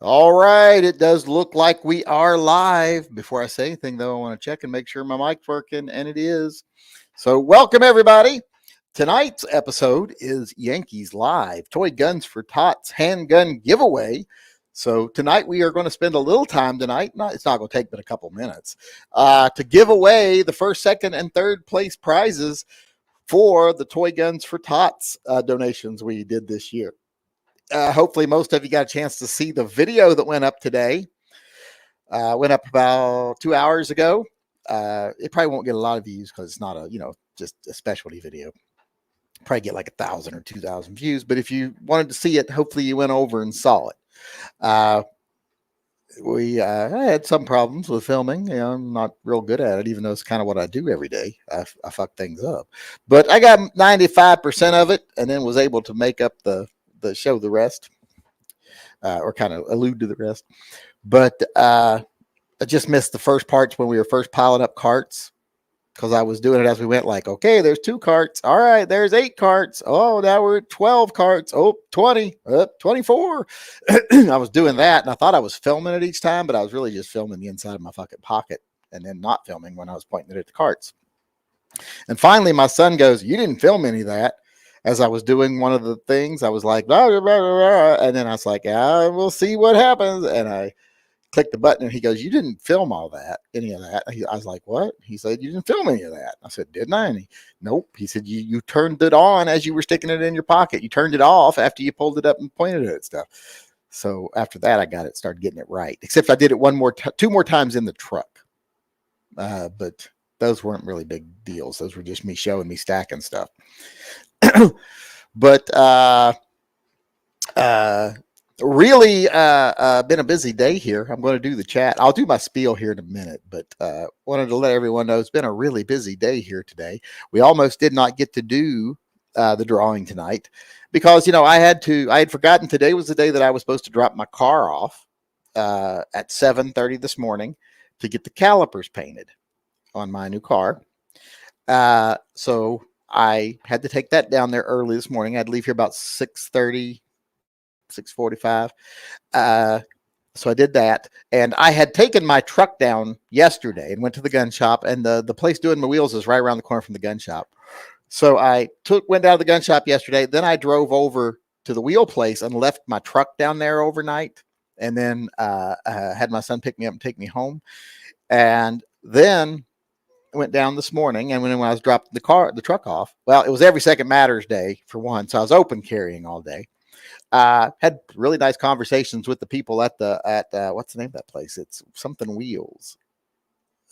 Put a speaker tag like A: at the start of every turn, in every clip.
A: All right, it does look like we are live. Before I say anything, though, I want to check and make sure my mic's working, and it is. So, welcome everybody. Tonight's episode is Yankees Live Toy Guns for Tots Handgun Giveaway. So tonight we are going to spend a little time tonight. It's not going to take but a couple minutes to give away the first, second, and third place prizes for the Toy Guns for Tots donations we did this year. Hopefully most of you got a chance to see the video that went up today. Went up about 2 hours ago. It probably won't get a lot of views because it's not just a specialty video. Probably get like 1,000 or 2,000 views. But if you wanted to see it, hopefully you went over and saw it. I had some problems with filming. I'm not real good at it, even though it's kind of what I do every day. I fuck things up. But I got 95% of it and then was able to make up the show the rest, or kind of allude to the rest. But I just missed the first parts when we were first piling up carts, because I was doing it as we went, like, okay, there's 2 carts. All right, there's 8 carts. Oh, now we're at 12 carts. Oh, 20, 24. I was doing that, and I thought I was filming it each time, but I was really just filming the inside of my fucking pocket and then not filming when I was pointing it at the carts. And finally, my son goes, "You didn't film any of that." As I was doing one of the things, I was like, blah, blah, blah, blah, and then I was like, "Yeah, we'll see what happens." And I clicked the button, and he goes, "You didn't film all that, any of that." I was like, "What?" He said, "You didn't film any of that." I said, "Didn't I?" And he, "Nope." He said, you turned it on as you were sticking it in your pocket. You turned it off after you pulled it up and pointed at it stuff. So after that, I started getting it right. Except I did it 2 more times in the truck. But those weren't really big deals. Those were just me showing me stacking stuff. But really been a busy day here. I'm going to do the chat. I'll do my spiel here in a minute, but wanted to let everyone know it's been a really busy day here today. We almost did not get to do the drawing tonight because, I had forgotten today was the day that I was supposed to drop my car off at 7:30 this morning to get the calipers painted on my new car. So I had to take that down there early this morning. I'd leave here about 6:30, 6:45. So I did that. And I had taken my truck down yesterday and went to the gun shop. And the place doing my wheels is right around the corner from the gun shop. So I went down to the gun shop yesterday. Then I drove over to the wheel place and left my truck down there overnight. And then had my son pick me up and take me home. And then went down this morning, and when I was dropping the truck off, well, it was every second matters day for one, so I was open carrying all day. Had really nice conversations with the people at what's the name of that place? It's something Wheels.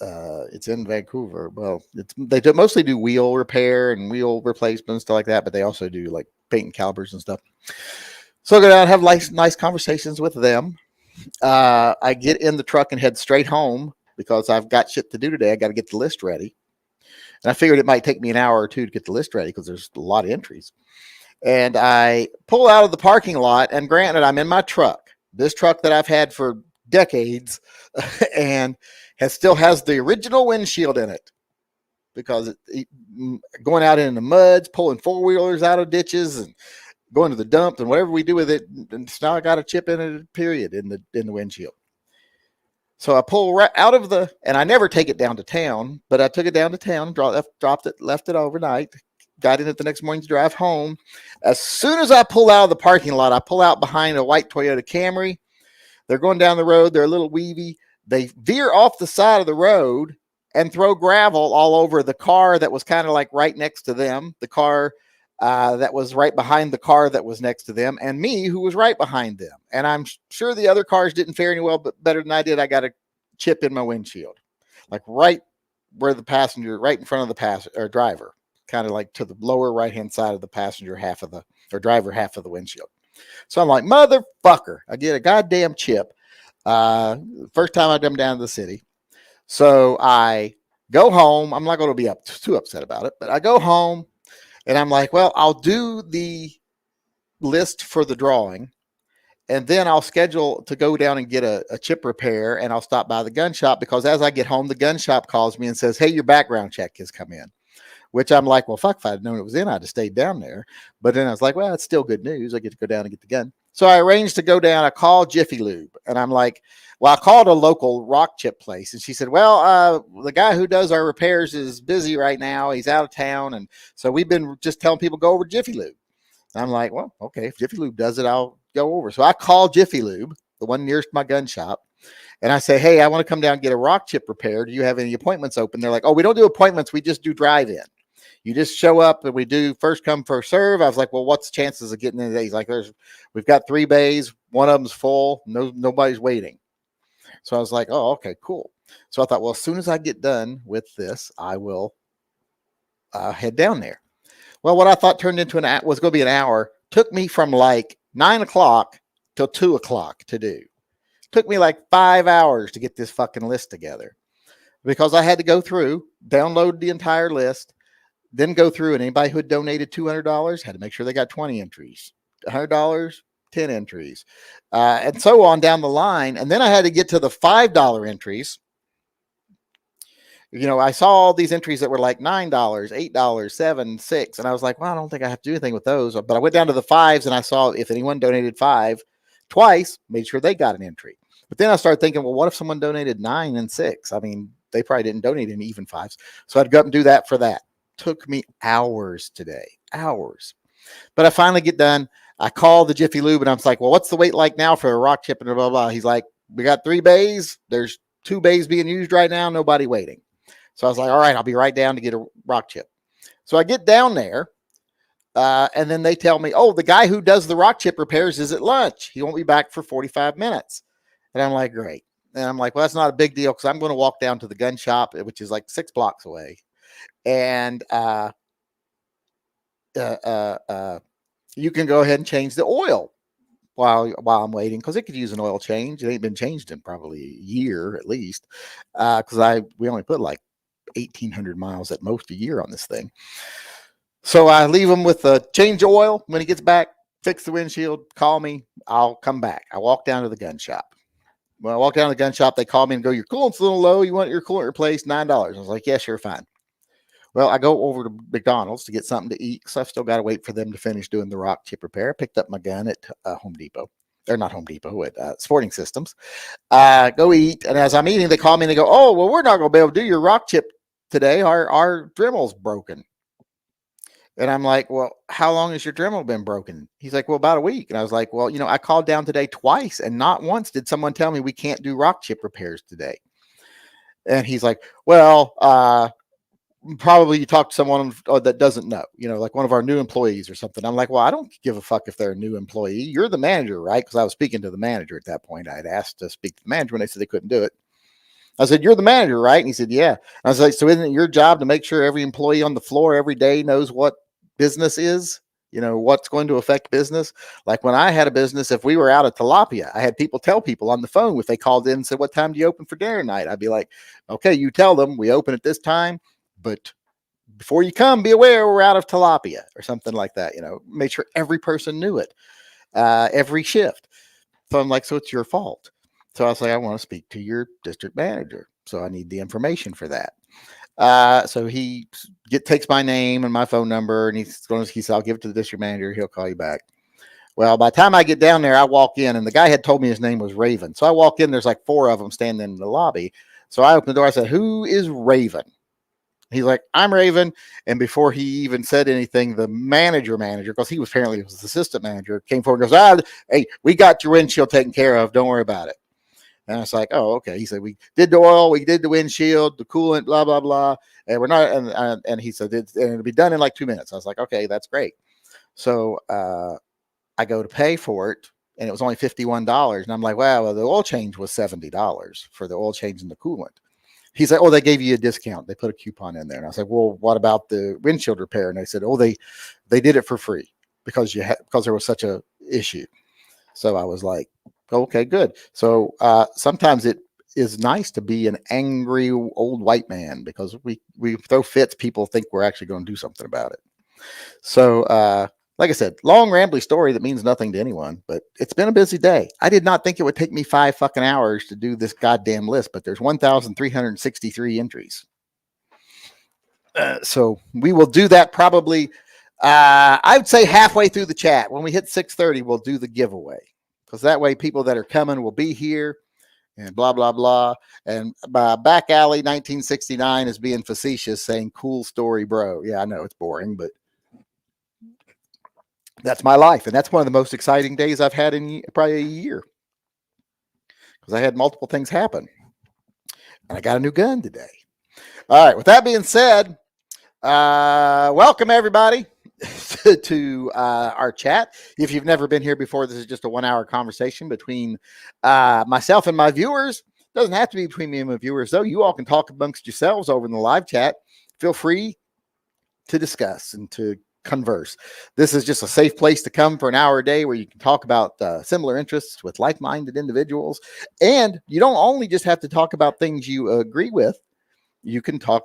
A: It's in Vancouver. Well, they mostly do wheel repair and wheel replacement and stuff like that, but they also do like painting calipers and stuff. So I go down and have nice conversations with them. I get in the truck and head straight home, because I've got shit to do today. I got to get the list ready. And I figured it might take me an hour or 2 to get the list ready because there's a lot of entries. And I pull out of the parking lot, and granted, I'm in my truck. This truck that I've had for decades and still has the original windshield in it, because going out in the muds, pulling 4-wheelers out of ditches and going to the dump and whatever we do with it. And now I got a chip in it, period, in the windshield. So I pull right out of and I never take it down to town, but I took it down to town, dropped it, left it overnight, got in it the next morning to drive home. As soon as I pull out of the parking lot, I pull out behind a white Toyota Camry. They're going down the road. They're a little weavy. They veer off the side of the road and throw gravel all over the car that was kind of like right next to them, the car that was right behind the car that was next to them, and me, who was right behind them. And I'm sure the other cars didn't fare any better than I did. I got a chip in my windshield, like right where the passenger, right in front of the driver, kind of like to the lower right-hand side of the passenger driver half of the windshield. So I'm like, motherfucker, I get a goddamn chip. First time I come down to the city. So I go home. I'm not going to be too upset about it, but I go home. And I'm like, well, I'll do the list for the drawing, and then I'll schedule to go down and get a chip repair, and I'll stop by the gun shop, because as I get home, the gun shop calls me and says, "Hey, your background check has come in." Which I'm like, well, fuck, if I'd known it was in, I'd have stayed down there. But then I was like, well, it's still good news. I get to go down and get the gun. So I arranged to go down. I called Jiffy Lube, and I'm like, well, I called a local rock chip place, and she said, well, the guy who does our repairs is busy right now. He's out of town, and so we've been just telling people go over to Jiffy Lube. And I'm like, well, okay, if Jiffy Lube does it, I'll go over. So I called Jiffy Lube, the one nearest my gun shop, and I say, hey, I want to come down and get a rock chip repaired. Do you have any appointments open? They're like, oh, we don't do appointments. We just do drive-in. You just show up and we do first come, first serve. I was like, well, what's the chances of getting in today? He's like, we've got 3 bays. One of them's full. Nobody's waiting. So I was like, oh, okay, cool. So I thought, well, as soon as I get done with this, I will head down there. Well, what I thought turned into was going to be an hour took me from like 9 o'clock till 2 o'clock to do. Took me like 5 hours to get this fucking list together because I had to go through, download the entire list, then go through, and anybody who had donated $200 had to make sure they got 20 entries. $100, 10 entries, and so on down the line. And then I had to get to the $5 entries. You know, I saw all these entries that were like $9, $8, $7, $6, and I was like, well, I don't think I have to do anything with those. But I went down to the 5s, and I saw if anyone donated 5 twice, made sure they got an entry. But then I started thinking, well, what if someone donated 9 and 6? I mean, they probably didn't donate any even 5s. So I'd go up and do that for that. Took me hours today, hours. But I finally get done. I call the Jiffy Lube, and I'm like, well, what's the wait like now for a rock chip and blah, blah, blah. He's like, we got 3 bays. There's 2 bays being used right now. Nobody waiting. So I was like, all right, I'll be right down to get a rock chip. So I get down there, and then they tell me, oh, the guy who does the rock chip repairs is at lunch. He won't be back for 45 minutes. And I'm like, great. And I'm like, well, that's not a big deal because I'm going to walk down to the gun shop, which is like 6 blocks away. And you can go ahead and change the oil while I'm waiting because it could use an oil change. It ain't been changed in probably a year at least because we only put like 1,800 miles at most a year on this thing. So I leave him with a change of oil. When he gets back, fix the windshield, call me. I'll come back. I walk down to the gun shop. When I walk down to the gun shop, they call me and go, your coolant's a little low. You want your coolant replaced? $9. I was like, yeah, sure, fine. Well, I go over to McDonald's to get something to eat because I've still got to wait for them to finish doing the rock chip repair. I picked up my gun at Home Depot. Or not Home Depot, at Sporting Systems. Go eat. And as I'm eating, they call me and they go, oh, well, we're not going to be able to do your rock chip today. Our Dremel's broken. And I'm like, well, how long has your Dremel been broken? He's like, well, about a week. And I was like, well, you know, I called down today twice and not once did someone tell me we can't do rock chip repairs today. And he's like, well, probably you talk to someone that doesn't know, you know, like one of our new employees or something. I'm like, well, I don't give a fuck if they're a new employee. You're the manager, right? Because I was speaking to the manager at that point. I had asked to speak to the manager when they said they couldn't do it. I said, you're the manager, right? And he said, yeah. I was like, so isn't it your job to make sure every employee on the floor every day knows what business is? You know, what's going to affect business? Like when I had a business, if we were out at tilapia, I had people tell people on the phone if they called in and said, what time do you open for dinner tonight? I'd be like, okay, you tell them we open at this time, but before you come, be aware we're out of tilapia or something like that. You know, make sure every person knew it, every shift. So I'm like, so it's your fault. So I was like, I want to speak to your district manager. So I need the information for that. So he takes my name and my phone number and he said, I'll give it to the district manager. He'll call you back. Well, by the time I get down there, I walk in and the guy had told me his name was Raven. So I walk in, there's like 4 of them standing in the lobby. So I opened the door. I said, who is Raven? He's like, I'm Raven. And before he even said anything, the manager, because he was apparently the assistant manager, came forward and goes, hey, we got your windshield taken care of. Don't worry about it. And I was like, oh, okay. He said, we did the oil, we did the windshield, the coolant, blah, blah, blah. And we're not, and he said, it'll be done in like 2 minutes. I was like, okay, that's great. So I go to pay for it and it was only $51. And I'm like, well, the oil change was $70 for the oil change and the coolant. He's like, oh, they gave you a discount. They put a coupon in there. And I was like, well, what about the windshield repair? And they said, oh, they did it for free because there was such a issue. So I was like, okay, good. So sometimes it is nice to be an angry old white man because we throw fits. People think we're actually going to do something about it. So like I said, long rambly story that means nothing to anyone, but it's been a busy day. I did not think it would take me 5 fucking hours to do this goddamn list, but there's 1,363 entries. So we will do that probably I would say halfway through the chat. When we hit 6:30, we'll do the giveaway, because that way people that are coming will be here and blah, blah, blah. And Back Alley 1969 is being facetious, saying cool story, bro. Yeah, I know it's boring, but that's my life. And that's one of the most exciting days I've had in probably a year, because I had multiple things happen. And I got a new gun today. All right. With that being said, welcome everybody to our chat. If you've never been here before, this is just a 1 hour conversation between myself and my viewers. Doesn't have to be between me and my viewers, though. You all can talk amongst yourselves over in the live chat. Feel free to discuss and to converse. This is just a safe place to come for an hour a day where you can talk about similar interests with like-minded individuals. And you don't only just have to talk about things you agree with. You can talk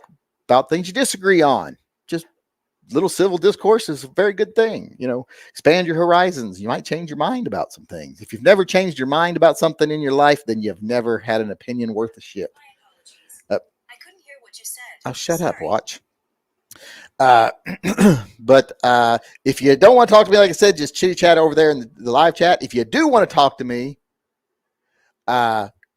A: about things you disagree on. Just little civil discourse is a very good thing. You know, expand your horizons. You might change your mind about some things. If you've never changed your mind about something in your life, then you've never had an opinion worth a shit.
B: I couldn't hear what you said.
A: Oh, shut up, watch. But if you don't want to talk to me, like I said, just chitty chat over there in the live chat. If you do want to talk to me,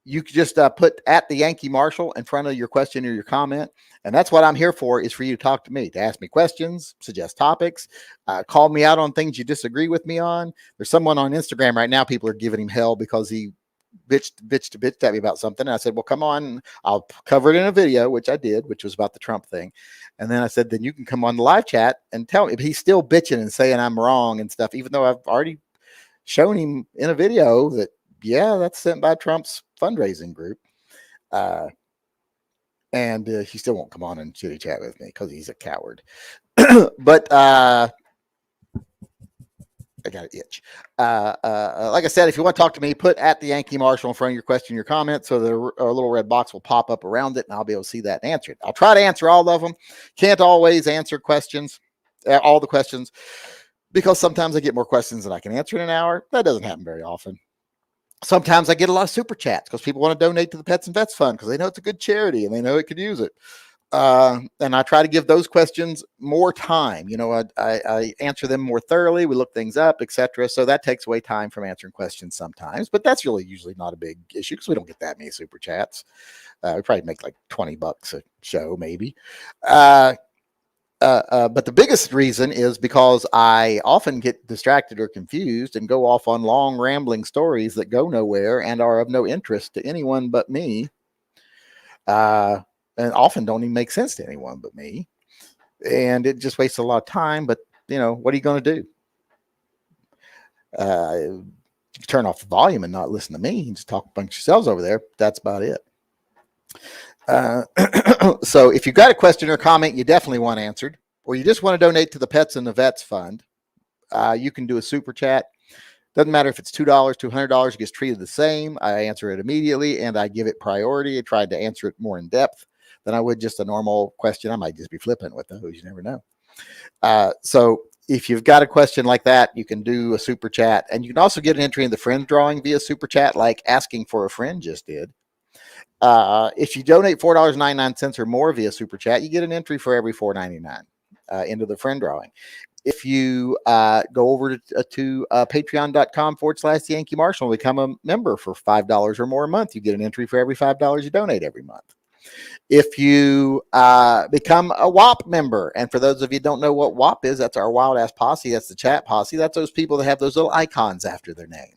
A: you can just put at the Yankee Marshal in front of your question or your comment. And that's what I'm here for, is for you to talk to me, to ask me questions, suggest topics, call me out on things you disagree with me on. There's someone on Instagram right now, people are giving him hell because he bitched at me about something. And I said, well, come on, I'll cover it in a video, which I did, which was about the Trump thing. And then I said, then you can come on the live chat and tell me if he's still bitching and saying I'm wrong and stuff, even though I've already shown him in a video that, yeah, that's sent by Trump's fundraising group. And he still won't come on and chitty chat with me because he's a coward. But I got an itch. Like I said, if you want to talk to me, put at the Yankee Marshal in front of your question, your comment, so the little red box will pop up around it, and I'll be able to see that and answer it. I'll try to answer all of them. Can't always answer questions, all the questions, because sometimes I get more questions than I can answer in an hour. That doesn't happen very often. Sometimes I get a lot of super chats because people want to donate to the Pets and Vets Fund because they know it's a good charity and they know it could use it. And I try to give those questions more time. You know, I answer them more thoroughly. We look things up, etc. So that takes away time from answering questions sometimes. But that's really usually not a big issue because we don't get that many super chats. We probably make like $20 a show, maybe. But the biggest reason is because I often get distracted or confused and go off on long rambling stories that go nowhere and are of no interest to anyone but me. And often don't even make sense to anyone but me. And it just wastes a lot of time. But, you know, what are you going to do? You turn off the volume and not listen to me and just talk amongst yourselves over there. That's about it. So if you've got a question or comment you definitely want answered, or you just want to donate to the Pets and the Vets Fund, you can do a super chat. Doesn't matter if it's $2, $200, it gets treated the same. I answer it immediately and I give it priority. I tried to answer it more in depth than I would just a normal question. I might just be flippant with those. You never know. So if you've got a question like that, you can do a super chat, and you can also get an entry in the friend drawing via super chat, like Asking for a Friend just did. If you donate $4.99 or more via super chat, you get an entry for every $4.99 into the friend drawing. If you go over to patreon.com/the Yankee Marshal and become a member for $5 or more a month, you get an entry for every $5 you donate every month. If you become a WAP member, and for those of you who don't know what WAP is, that's our Wild Ass Posse. That's the chat posse. That's those people that have those little icons after their name.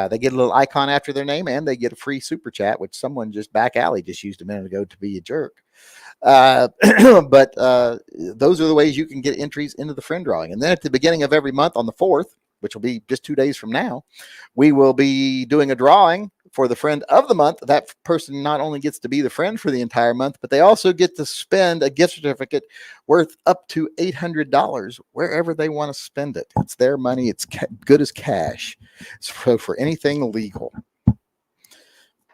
A: They get a little icon after their name, and they get a free super chat, which someone just back alley just used a minute ago to be a jerk. But those are the ways you can get entries into the friend drawing. And then at the beginning of every month on the 4th, which will be just 2 days from now, we will be doing a drawing for the friend of the month. That person not only gets to be the friend for the entire month, but they also get to spend a gift certificate worth up to $800 wherever they want to spend it. It's their money. It's good as cash. So for anything legal.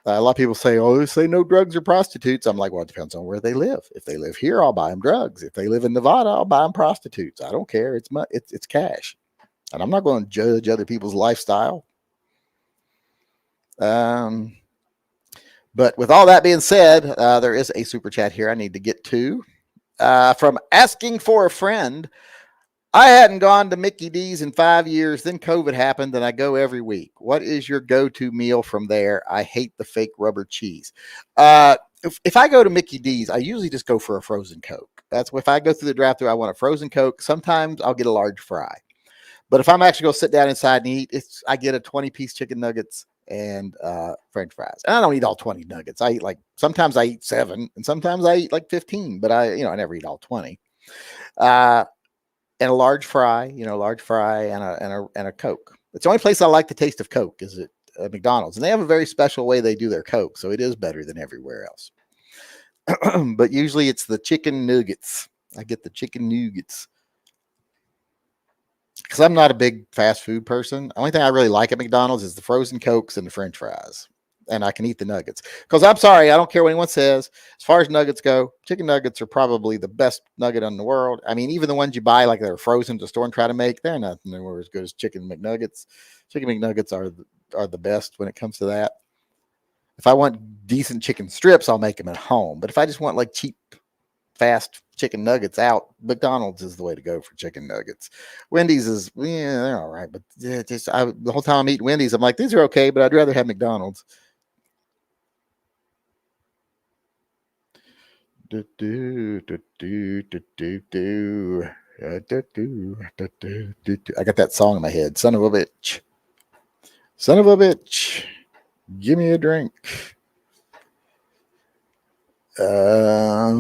A: A lot of people say, oh, they say no drugs or prostitutes. I'm like, well, it depends on where they live. If they live here, I'll buy them drugs. If they live in Nevada, I'll buy them prostitutes. I don't care. It's cash. And I'm not going to judge other people's lifestyle. But with all that being said, there is a super chat here I need to get to. From Asking for a Friend, I hadn't gone to Mickey D's in 5 years. Then COVID happened, and I go every week. What is your go-to meal from there? I hate the fake rubber cheese. If I go to Mickey D's, I usually just go for a frozen Coke. That's if I go through the drive-thru, I want a frozen Coke. Sometimes I'll get a large fry. But if I'm actually going to sit down inside and eat, I get a 20-piece chicken nuggets and French fries. And I don't eat all 20 nuggets. I eat sometimes I eat 7, and sometimes I eat like 15. But I never eat all 20. Uh, and a large fry, large fry and a Coke. It's the only place I like the taste of Coke is at McDonald's, and they have a very special way they do their Coke, so it is better than everywhere else. But usually it's the chicken nuggets. I get the chicken nuggets because I'm not a big fast food person. The only thing I really like at McDonald's is the frozen Cokes and the French fries. And I can eat the nuggets. Because I'm sorry, I don't care what anyone says. As far as nuggets go, chicken nuggets are probably the best nugget in the world. I mean, even the ones you buy, like they're frozen to store and try to make, they're not anywhere as good as chicken McNuggets. Chicken McNuggets are the best when it comes to that. If I want decent chicken strips, I'll make them at home. But if I just want like cheap fast chicken nuggets out, McDonald's is the way to go for chicken nuggets. Wendy's is, yeah, they're all right, but the whole time I'm eating Wendy's, I'm like, these are okay, but I'd rather have McDonald's. I got that song in my head. Son of a bitch. Son of a bitch. Give me a drink. Let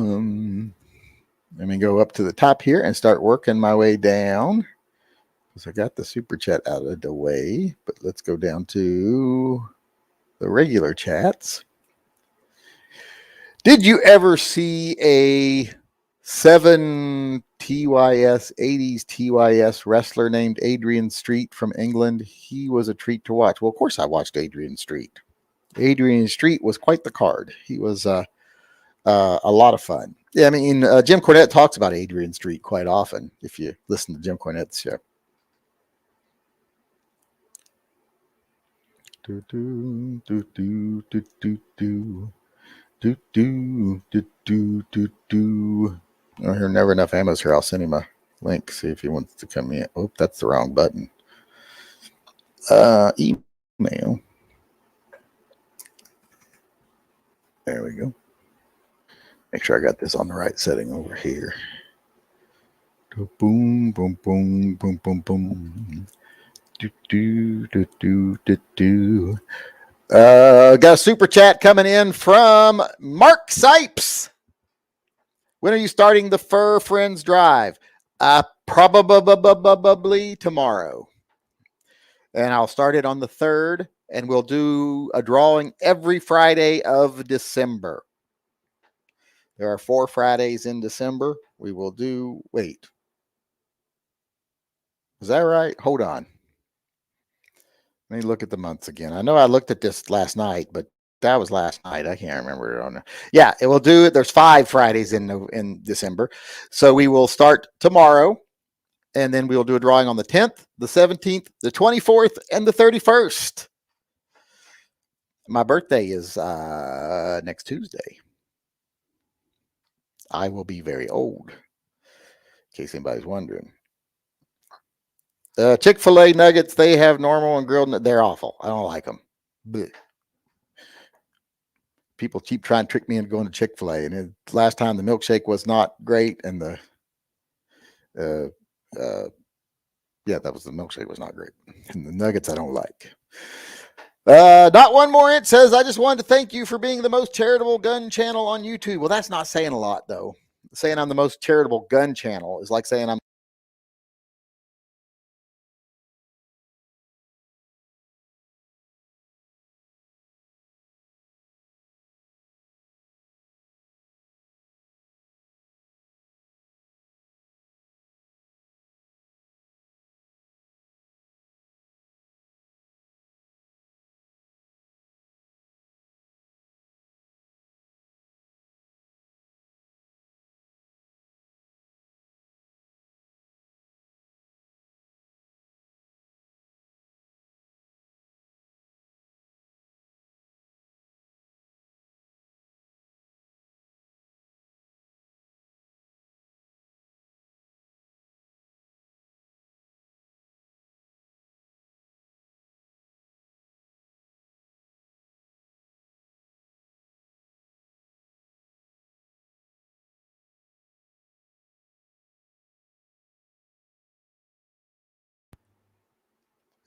A: me go up to the top here and start working my way down. Because I got the super chat out of the way. But let's go down to the regular chats. Did you ever see a 7 TYS 80s TYS wrestler named Adrian Street from England? He was a treat to watch. Well, of course I watched Adrian Street. Adrian Street was quite the card. He was a lot of fun. Yeah, I mean, Jim Cornette talks about Adrian Street quite often if you listen to Jim Cornette's show. Do, do, do, do, do, do, do. Do, do, do, do, do, do. Oh, here, never enough ammo's here. I'll send him a link, see if he wants to come in. Oh, that's the wrong button. Email. There we go. Make sure I got this on the right setting over here. Boom, boom, boom, boom, boom, boom. Do, do, do, do, do, do. Got a super chat coming in from Mark Sipes. When are you starting the Fur Friends Drive? Probably tomorrow. And I'll start it on the 3rd, and we'll do a drawing every Friday of December. There are 4 Fridays in December. We will do, wait. Is that right? Hold on. Let me look at the months again. I know I looked at this last night, but that was last night. I can't remember it on there. Yeah, it will do it. There's 5 Fridays in December. So we will start tomorrow, and then we will do a drawing on the 10th, the 17th, the 24th, and the 31st. My birthday is next Tuesday. I will be very old, in case anybody's wondering. Chick-fil-A nuggets, they have normal and grilled. They're awful. I don't like them. Blech. People keep trying to trick me into going to Chick-fil-A. And last time the milkshake was not great, and the milkshake was not great. And the nuggets I don't like. Not one more. It says, I just wanted to thank you for being the most charitable gun channel on YouTube. Well, that's not saying a lot, though. Saying I'm the most charitable gun channel is like saying I'm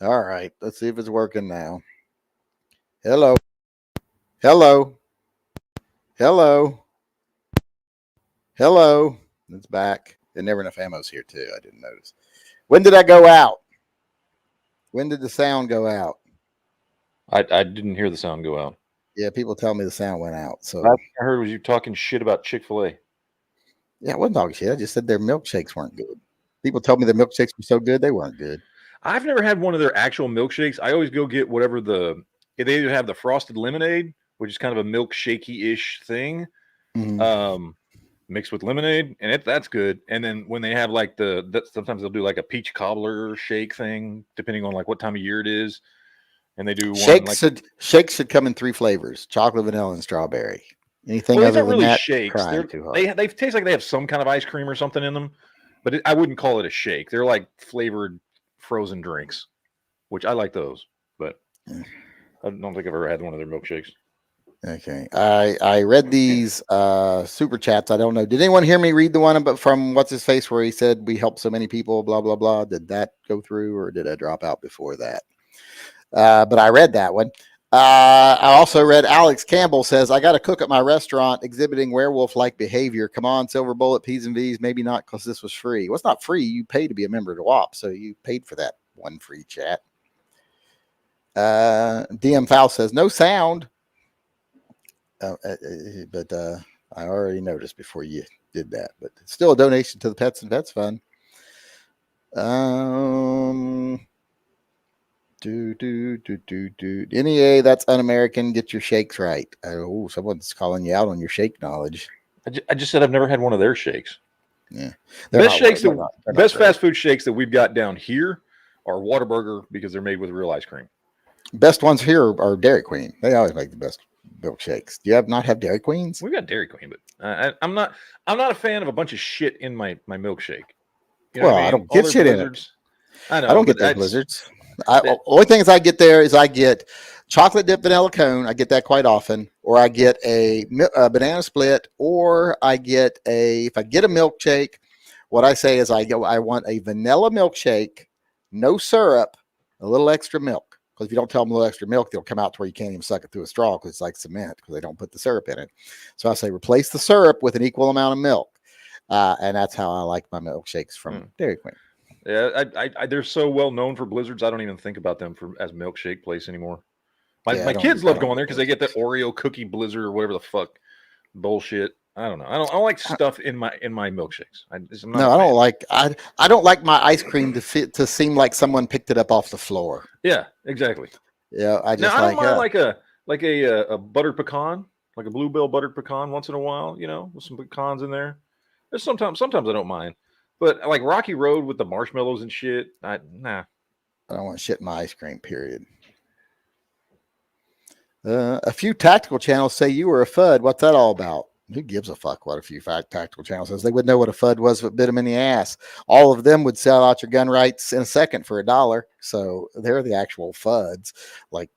A: All right. Let's see if it's working now. Hello. Hello. Hello. Hello. It's back. And never enough ammo's here too. I didn't notice. When did I go out? When did the sound go out?
C: I didn't hear the sound go out.
A: Yeah, people tell me the sound went out. So
C: Last I heard was you talking shit about Chick-fil-A.
A: yeah, I wasn't talking shit. I just said their milkshakes weren't good. People told me their milkshakes were so good they weren't good.
C: I've never had one of their actual milkshakes. I always go get whatever they either have the frosted lemonade, which is kind of a milkshakey-ish thing, mixed with lemonade, and that's good. And then when they have like sometimes they'll do like a peach cobbler shake thing, depending on like what time of year it is. And they do
A: shakes. Shakes should come in 3 flavors: chocolate, vanilla, and strawberry. Anything
C: well,
A: other than
C: really
A: that,
C: shakes.
A: too hard.
C: They taste like they have some kind of ice cream or something in them, but I wouldn't call it a shake. They're like flavored frozen drinks, which I like those, but I don't think I've ever had one of their milkshakes.
A: Okay, I read these super chats. I don't know. Did anyone hear me read the one from what's his face where he said we helped so many people? Blah blah blah. Did that go through, or did I drop out before that? But I read that one. I also read Alex Campbell says, I got to cook at my restaurant exhibiting werewolf-like behavior. Come on, Silver Bullet, P's and V's. Maybe not because this was free. Well, it's not free. You pay to be a member of the WAP, so you paid for that one free chat. DM Foul says, no sound. But I already noticed before you did that. But it's still a donation to the Pets and Vets Fund. NEA, that's un-American. Get your shakes right. Oh, someone's calling you out on your shake knowledge.
C: I just said I've never had one of their shakes.
A: Yeah,
C: best fast food shakes that we've got down here are Whataburger because they're made with real ice cream.
A: Best ones here are Dairy Queen. They always make the best milkshakes. Do you not have Dairy Queens?
C: We've got Dairy Queen, but I'm not a fan of a bunch of shit in my milkshake.
A: You know what I mean? I don't get shit blizzards. In it. I don't get those blizzards. Only things I get there is I get chocolate dip vanilla cone. I get that quite often, or I get a banana split, or I get if I get a milkshake, what I say is I want a vanilla milkshake, no syrup, a little extra milk. Because if you don't tell them a little extra milk, they'll come out to where you can't even suck it through a straw because it's like cement because they don't put the syrup in it. So I say replace the syrup with an equal amount of milk, and that's how I like my milkshakes from Dairy Queen.
C: Yeah, they're so well known for blizzards. I don't even think about them as milkshake place anymore. My kids love going there because they get that Oreo cookie blizzard or whatever the fuck bullshit. I don't know. I don't like stuff in my milkshakes. I
A: don't like my ice cream to seem like someone picked it up off the floor.
C: Yeah, exactly.
A: Yeah, I
C: don't mind like a buttered pecan, like a Bluebell buttered pecan once in a while. You know, with some pecans in there. There's sometimes I don't mind. But like Rocky Road with the marshmallows and shit, nah.
A: I don't want shit in my ice cream, period. A few tactical channels say you were a FUD. What's that all about? Who gives a fuck what a few tactical channels says? They would know what a FUD was if it bit them in the ass. All of them would sell out your gun rights in a second for $1. So they're the actual FUDs. And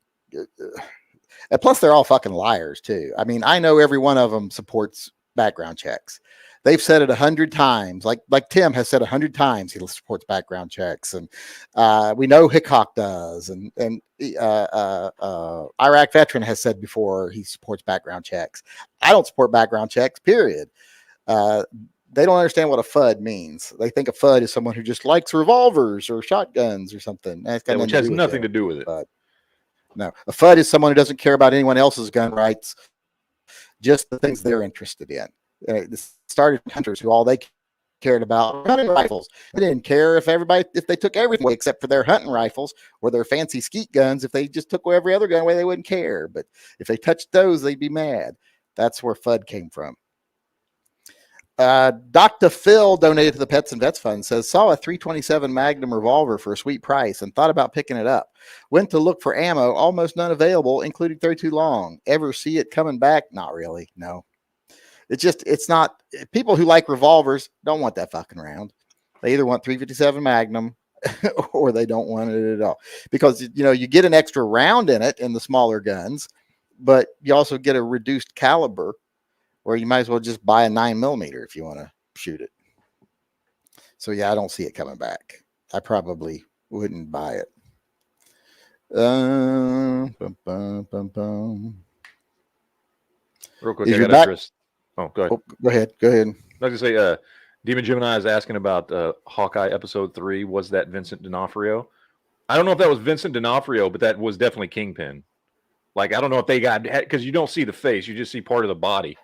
A: plus they're all fucking liars too. I mean, I know every one of them supports background checks. They've said it 100 times, like Tim has said 100 times he supports background checks, and we know Hickok does, and Iraq veteran has said before he supports background checks. I don't support background checks, period. They don't understand what a FUD means. They think a FUD is someone who just likes revolvers or shotguns or something.
C: Which has nothing to do with it.
A: But no, a FUD is someone who doesn't care about anyone else's gun rights, just the things they're interested in. This started hunters who all they cared about hunting rifles. They didn't care if they took everything away except for their hunting rifles or their fancy skeet guns. If they just took every other gun away, they wouldn't care. But if they touched those, they'd be mad. That's where FUD came from. Dr. Phil donated to the Pets and Vets Fund, says, saw a 327 Magnum revolver for a sweet price and thought about picking it up. Went to look for ammo, almost none available, including 32 long. Ever see it coming back? Not really. No. It's not, people who like revolvers don't want that fucking round. They either want 357 Magnum or they don't want it at all. Because, you get an extra round in it in the smaller guns, but you also get a reduced caliber where you might as well just buy a 9mm if you want to shoot it. So, yeah, I don't see it coming back. I probably wouldn't buy it. Bum, bum, bum, bum.
C: Real quick,
A: Is
C: I
A: your
C: got to
A: back?
C: address. Oh, go ahead.
A: Oh, go ahead. Go ahead.
C: I was gonna say, Demon Gemini is asking about Hawkeye episode 3. Was that Vincent D'Onofrio? I don't know if that was Vincent D'Onofrio, but that was definitely Kingpin. Like, I don't know if they got, because you don't see the face, you just see part of the body.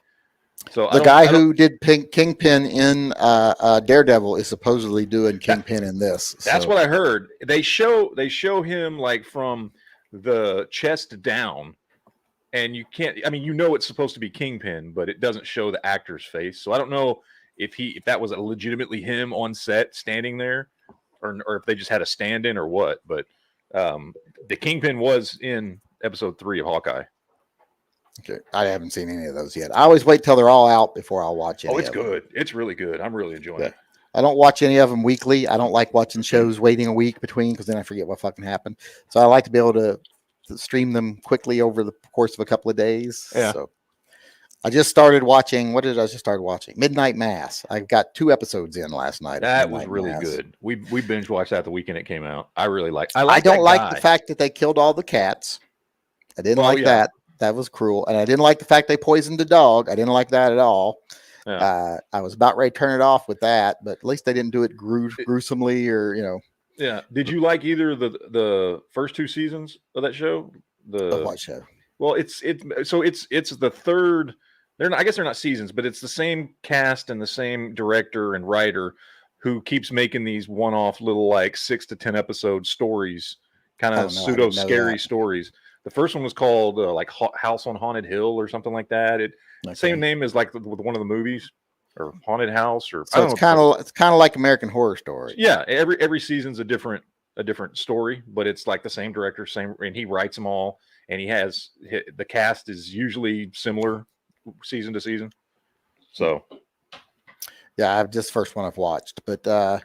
C: So
A: The guy who did Kingpin in Daredevil is supposedly doing Kingpin in this.
C: That's what I heard. They show him like from the chest down, and you can't. I mean, you know it's supposed to be Kingpin, but it doesn't show the actor's face. So I don't know if that was legitimately him on set standing there, or if they just had a stand-in or what. But the Kingpin was in episode 3 of Hawkeye.
A: Okay. I haven't seen any of those yet. I always wait till they're all out before I'll watch any.
C: Oh, it's good. It's really good. I'm really enjoying it.
A: I don't watch any of them weekly. I don't like watching shows waiting a week between because then I forget what fucking happened. So I like to be able to stream them quickly over the course of a couple of days.
C: Yeah.
A: So I just started watching. What did I just start watching? Midnight Mass. I got 2 episodes in last night.
C: That was really good. We binge watched that the weekend it came out. I really like.
A: I don't like the fact that they killed all the cats. I didn't like that. That was cruel. And I didn't like the fact they poisoned the dog. I didn't like that at all. Yeah. I was about ready to turn it off with that, but at least they didn't do it gruesomely or, you know.
C: Yeah. Did you like either the first 2 seasons of that show?
A: Of what show?
C: Well, it's the third. I guess they're not seasons, but it's the same cast and the same director and writer who keeps making these one-off little like 6 to 10 episode stories, kind of pseudo scary stories. The first one was called like House on Haunted Hill or something like that. Same name as like with one of the movies, or Haunted House, or
A: so it's kind of like American Horror Story.
C: Yeah, every season's a different story, but it's like the same director, and he writes them all, and the cast is usually similar season to season. So
A: yeah, just the first one I've watched, but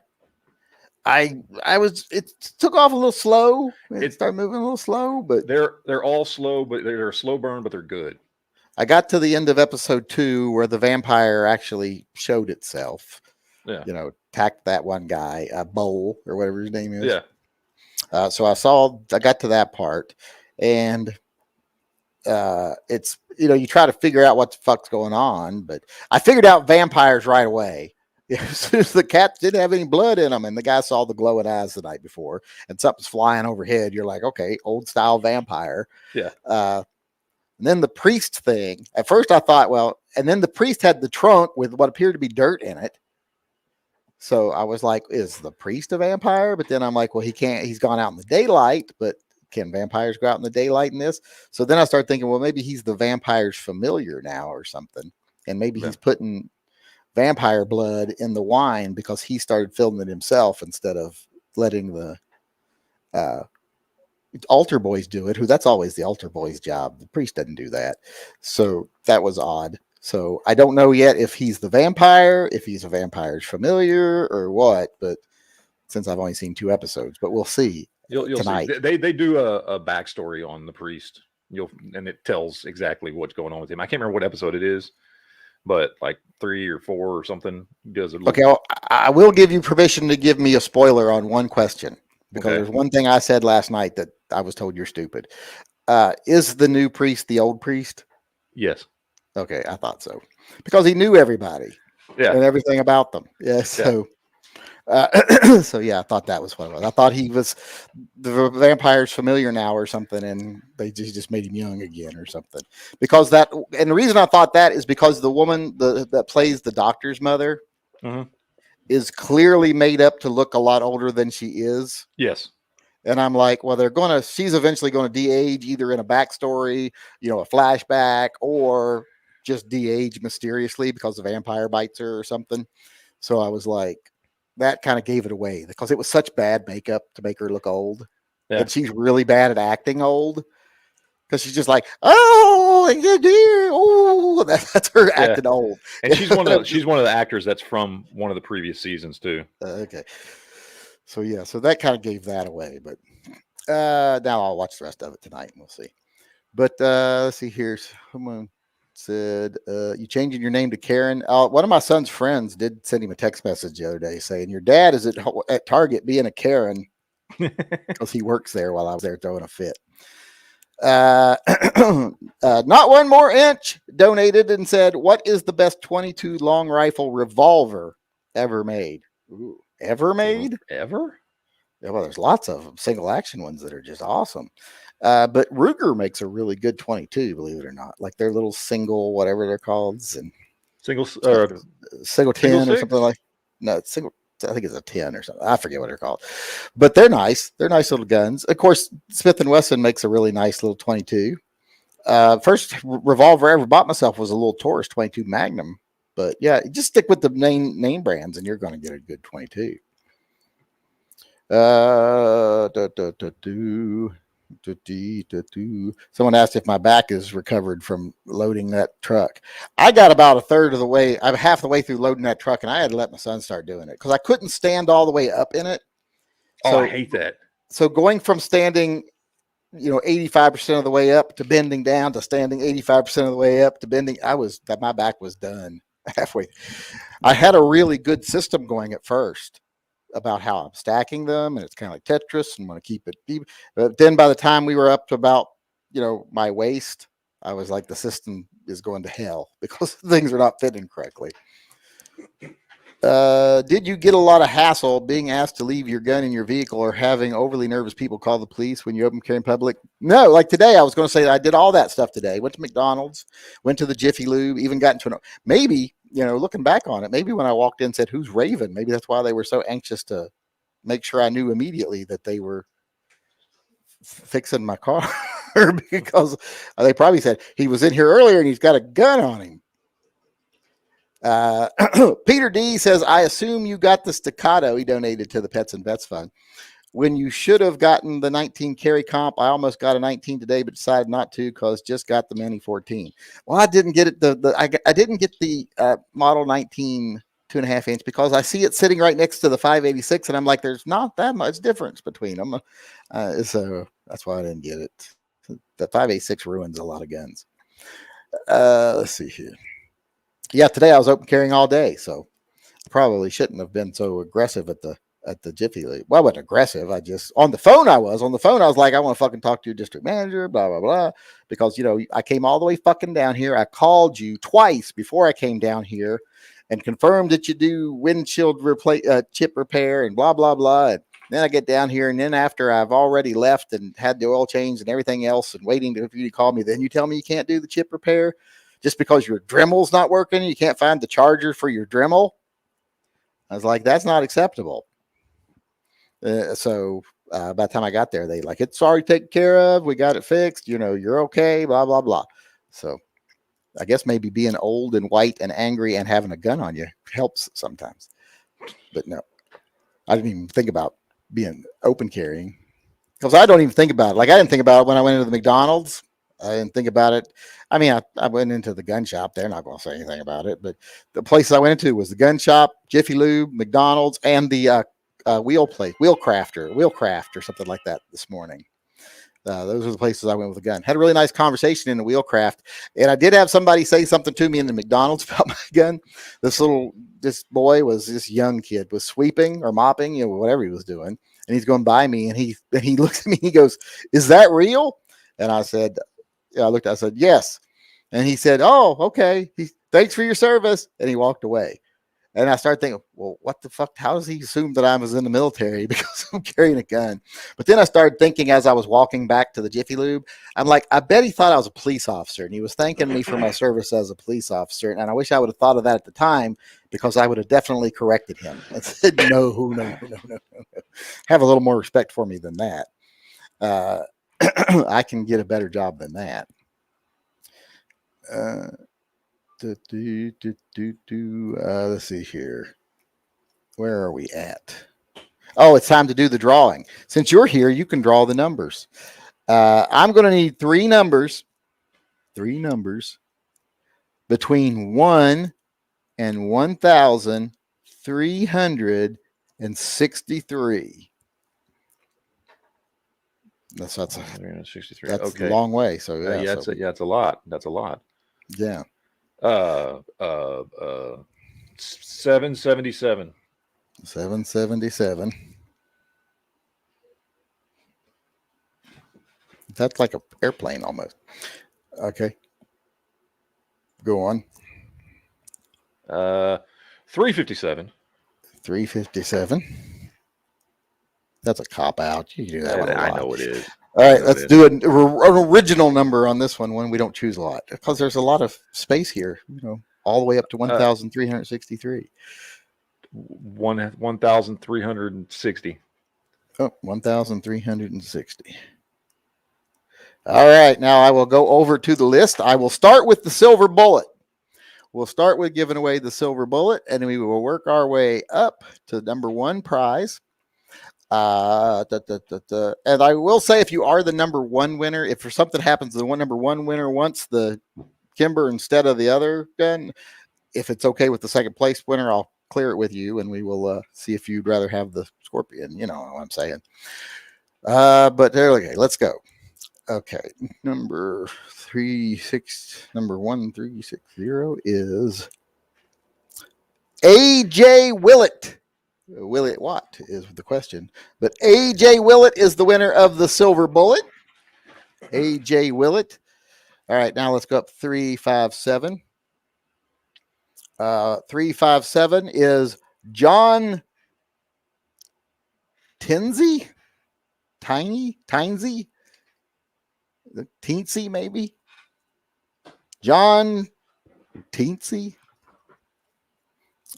A: it took off a little slow. It started moving a little slow, but
C: they're all slow, but they're a slow burn, but they're good.
A: I got to the end of episode 2 where the vampire actually showed itself.
C: Yeah.
A: You know, attacked that one guy, Bowl or whatever his name is.
C: Yeah.
A: So I got to that part, and it's, you know, you try to figure out what the fuck's going on, but I figured out vampires right away. As soon as the cats didn't have any blood in them, and the guy saw the glowing eyes the night before, and something's flying overhead, you're like, okay, old style vampire.
C: Yeah.
A: And then the priest thing. At first, I thought, well, and then the priest had the trunk with what appeared to be dirt in it. So I was like, is the priest a vampire? But then I'm like, well, he can't. He's gone out in the daylight, but can vampires go out in the daylight in this? So then I started thinking, well, maybe he's the vampire's familiar now or something, and maybe he's putting vampire blood in the wine because he started filling it himself instead of letting the altar boys do it. That's always the altar boy's job. The priest doesn't do that. So that was odd. So I don't know yet if he's the vampire, if he's a vampire's familiar or what, but since I've only seen 2 episodes, but we'll see.
C: You'll
A: tonight.
C: See. They do a backstory on the priest. And it tells exactly what's going on with him. I can't remember what episode it is, but like 3 or 4 or something.
A: Okay, well, I will give you permission to give me a spoiler on one question, because there's one thing I said last night that I was told you're stupid. Is the new priest the old priest?
C: Yes.
A: Okay, I thought so, because he knew everybody, and everything about them. Yeah, so, so yeah, I thought that was what it was. I thought he was the vampire's familiar now or something, and they just made him young again or something. Because and the reason I thought that is because the woman that plays the doctor's mother is clearly made up to look a lot older than she is.
C: Yes.
A: And I'm like, well, she's eventually going to de-age, either in a backstory, you know, a flashback, or just de-age mysteriously because the vampire bites her or something. So I was like, that kind of gave it away, because it was such bad makeup to make her look old. Yeah. And she's really bad at acting old, because she's just like, oh, dear, oh, that's her acting old.
C: And she's one of the actors that's from one of the previous seasons too.
A: Okay. So yeah, so that kind of gave that away, but now I'll watch the rest of it tonight and we'll see. But let's see here. Someone said, you changing your name to Karen. One of my son's friends did send him a text message the other day saying, your dad is at Target being a Karen. because he works there while I was there throwing a fit. Not one more inch donated and said, "What is the best 22 long rifle revolver ever made?" Ooh, ever made?
C: Ever?
A: Yeah, well, there's lots of them, single action ones that are just awesome. But Ruger makes a really good 22, believe it or not. Like their little single, whatever they're called, and
C: Single
A: 10 or something like. No, it's single. I think it's a 10 or something. I forget what they're called, but they're nice. They're nice little guns. Of course, Smith and Wesson makes a really nice little 22. First revolver I ever bought myself was a little Taurus 22 Magnum. But yeah, just stick with the name brands, and you're going to get a good 22. Someone asked if my back is recovered from loading that truck. I got about a third of the way. I'm half the way through loading that truck, and I had to let my son start doing it because I couldn't stand all the way up in it.
C: So, I hate that.
A: So going from standing, 85% of the way up to bending down to standing 85% of the way up to bending, my back was done halfway. I had a really good system going at first about how I'm stacking them, and it's kind of like Tetris and want to keep it deep. But then by the time we were up to about, my waist, I was like, the system is going to hell because things are not fitting correctly. Did you get a lot of hassle being asked to leave your gun in your vehicle or having overly nervous people call the police when you open carry in public? No, like today, I was going to say I did all that stuff today. Went to McDonald's, went to the Jiffy Lube, even got into maybe, looking back on it, maybe when I walked in and said, "Who's Raven?" Maybe that's why they were so anxious to make sure I knew immediately that they were fixing my car because they probably said he was in here earlier and he's got a gun on him. Peter D says, "I assume you got the staccato." He donated to the Pets and Vets Fund. "When you should have gotten the 19 carry comp. I almost got a 19 today, but decided not to because just got the Mini 14. Well, I didn't get it. I didn't get the model 19 2.5 inch because I see it sitting right next to the 586, and I'm like, there's not that much difference between them. So that's why I didn't get it. The 586 ruins a lot of guns. Let's see here. Yeah, today I was open carrying all day, so probably shouldn't have been so aggressive at the Jiffy Lube. Well, I wasn't aggressive. I just on the phone. I was like, I want to fucking talk to your district manager, blah blah blah, because I came all the way fucking down here. I called you twice before I came down here, and confirmed that you do windshield chip repair and blah blah blah. And then I get down here, and then after I've already left and had the oil change and everything else, and waiting for you to call me, then you tell me you can't do the chip repair. Just because your Dremel's not working, you can't find the charger for your Dremel. I was like, that's not acceptable. So by the time I got there, they like, it's already taken care of. We got it fixed. You're okay, blah, blah, blah. So I guess maybe being old and white and angry and having a gun on you helps sometimes. But no, I didn't even think about being open carrying because I don't even think about it. Like I didn't think about it when I went into the McDonald's. I didn't think about it. I mean, I went into the gun shop. They're not going to say anything about it. But the places I went into was the gun shop, Jiffy Lube, McDonald's, and the Wheelcraft or something like that this morning. Those are the places I went with a gun. Had a really nice conversation in the Wheelcraft. And I did have somebody say something to me in the McDonald's about my gun. This young kid was sweeping or mopping, whatever he was doing. And he's going by me and he looks at me and he goes, "Is that real?" And I said, I said, "Yes." And he said, "Oh, okay. Thanks for your service." And he walked away. And I started thinking, well, what the fuck? How does he assume that I was in the military because I'm carrying a gun? But then I started thinking as I was walking back to the Jiffy Lube, I'm like, I bet he thought I was a police officer and he was thanking me for my service as a police officer. And I wish I would have thought of that at the time because I would have definitely corrected him and said, no. Have a little more respect for me than that. I can get a better job than that. Let's see here. Where are we at? Oh, it's time to do the drawing. Since you're here, you can draw the numbers. I'm going to need three numbers between 1 and 1,363. That's
C: 363.
A: That's
C: okay.
A: a long way. So
C: it's a lot. That's a lot.
A: Yeah.
C: 777.
A: 777. That's like an airplane almost. Okay. Go on.
C: 357.
A: 357. That's a cop out. You can do that one a lot.
C: I know it is.
A: All right, let's do an original number on this one when we don't choose a lot, because there's a lot of space here, all the way up to 1,363.
C: 1,360.
A: Oh, 1,360. All right, now I will go over to the list. I will start with the silver bullet. We'll start with giving away the silver bullet, and we will work our way up to number one prize. And I will say, if you are the number one winner, if for something happens, the number one winner wants the Kimber instead of the other gun, if it's okay with the second place winner, I'll clear it with you, and we will see if you'd rather have the Scorpion. You know what I'm saying. But there, okay, let's go. Okay, number 1360 is AJ Willett. Willett Watt is the question, but AJ Willett is the winner of the silver bullet. AJ Willett. All right, now let's go up 357. 357 is John Tinsey, Tinsey, Teensy maybe. John Teensy.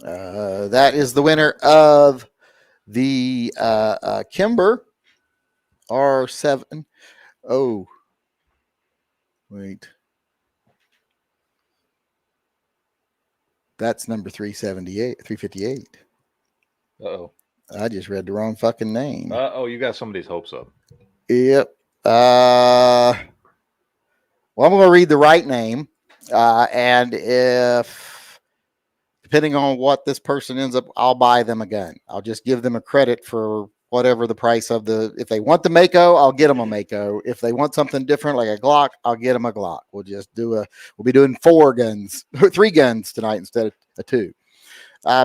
A: That is the winner of the Kimber R7. Oh, wait. That's number 358.
C: Uh-oh.
A: I just read the wrong fucking name.
C: Uh-oh, you got somebody's hopes up.
A: Yep. Well, I'm going to read the right name. And if, depending on what this person ends up, I'll buy them a gun. I'll just give them a credit for whatever the price of if they want the Mako, I'll get them a Mako. If they want something different, like a Glock, I'll get them a Glock. We'll be doing 3 guns tonight instead of 2.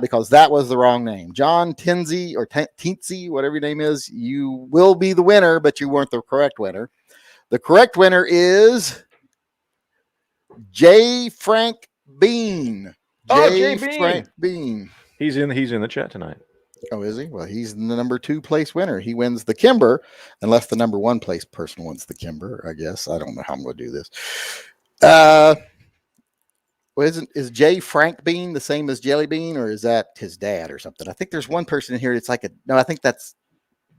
A: Because that was the wrong name. John Tinsey or Teensy, whatever your name is, you will be the winner, but you weren't the correct winner. The correct winner is J. Frank Bean.
C: J. Bean.
A: Frank Bean.
C: He's in the chat tonight.
A: Oh, is he? Well, he's the number 2 place winner. He wins the Kimber, unless the number 1 place person wants the Kimber, I guess. I don't know how I'm going to do this. Is J. Frank Bean the same as Jelly Bean, or is that his dad or something? I think there's one person in here. It's like I think that's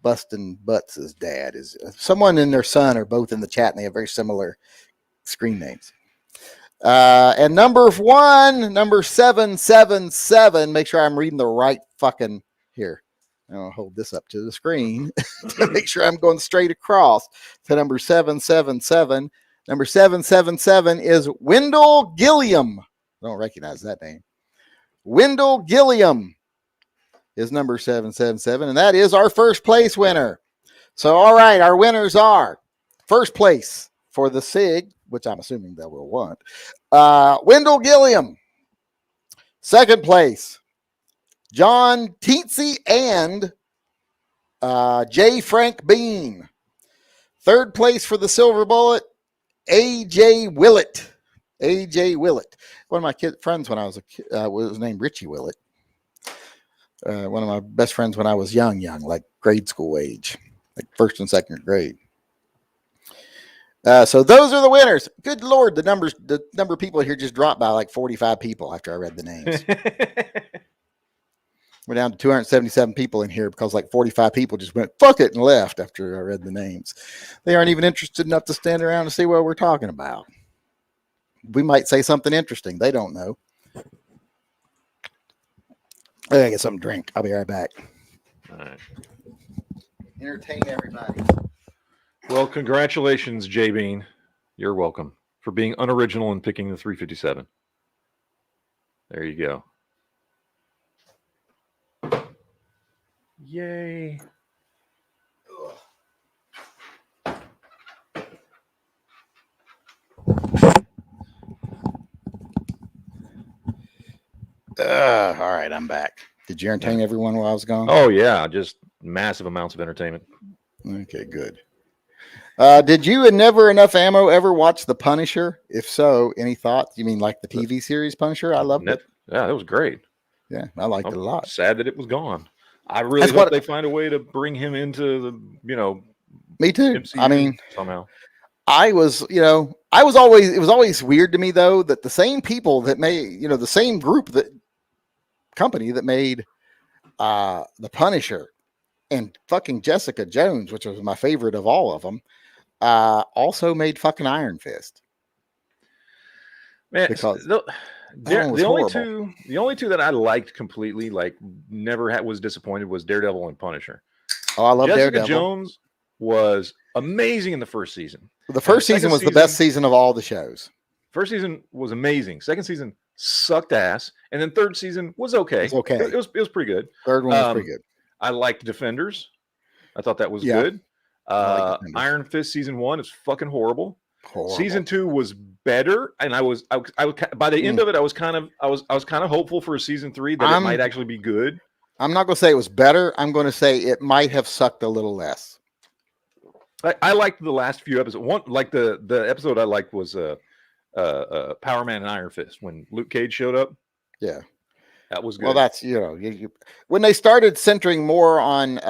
A: Bustin' Butts' dad. Is someone and their son are both in the chat, and they have very similar screen names. And number 1, number 777. Make sure I'm reading the right fucking here. I'll hold this up to the screen to make sure I'm going straight across to number 777. Number 777 is Wendell Gilliam. I don't recognize that name. Wendell Gilliam is number 777, and that is our first place winner. So, all right, our winners are first place for the SIG, which I'm assuming they will want, Wendell Gilliam. Second place, John Teensy and J. Frank Bean. Third place for the silver bullet, AJ Willett. AJ Willett. One of my friends when I was a kid was named Richie Willett. One of my best friends when I was young, like grade school age, like first and second grade. So those are the winners. Good Lord, the number of people here just dropped by like 45 people after I read the names. We're down to 277 people in here because like 45 people just went, fuck it, and left after I read the names. They aren't even interested enough to stand around and see what we're talking about. We might say something interesting. They don't know. I gotta get something to drink. I'll be right back.
C: All right.
A: Entertain everybody.
C: Well, congratulations, J. Bean. You're welcome for being unoriginal and picking the 357. There you go. Yay.
A: All right, I'm back. Did you entertain everyone while I was gone?
C: Oh, yeah. Just massive amounts of entertainment.
A: Okay, good. Did you and Never Enough Ammo ever watch The Punisher? If so, any thoughts? You mean like the TV series Punisher? I loved it.
C: Yeah, that was great.
A: Yeah, I liked it a lot.
C: Sad that it was gone. I really
A: That's
C: hope
A: what-
C: they find a way to bring him into the,
A: Me too.
C: MCU
A: I mean,
C: somehow.
A: it was always weird to me though that the same people that made, the same company that made The Punisher and fucking Jessica Jones, which was my favorite of all of them, also made fucking Iron Fist.
C: Man,
A: Because
C: the
A: was
C: only two that I liked completely, like never was disappointed, was Daredevil and Punisher.
A: Oh, I love
C: Jessica
A: Daredevil.
C: Jones was amazing in the first season.
A: The first season was the best season of all the shows.
C: First season was amazing. Second season sucked ass, and then third season was okay. It was pretty good.
A: Third one was pretty good.
C: I liked Defenders. I thought that was good. Iron Fist season 1 is fucking horrible. Season 2 was better, and I was by the end of it, I was kind of hopeful for a season 3 that it might actually be good.
A: I'm not going to say it was better. I'm going to say it might have sucked a little less.
C: I liked the last few episodes. One, like the episode I liked was Power Man and Iron Fist when Luke Cage showed up.
A: Yeah,
C: that was good.
A: Well, that's when they started centering more on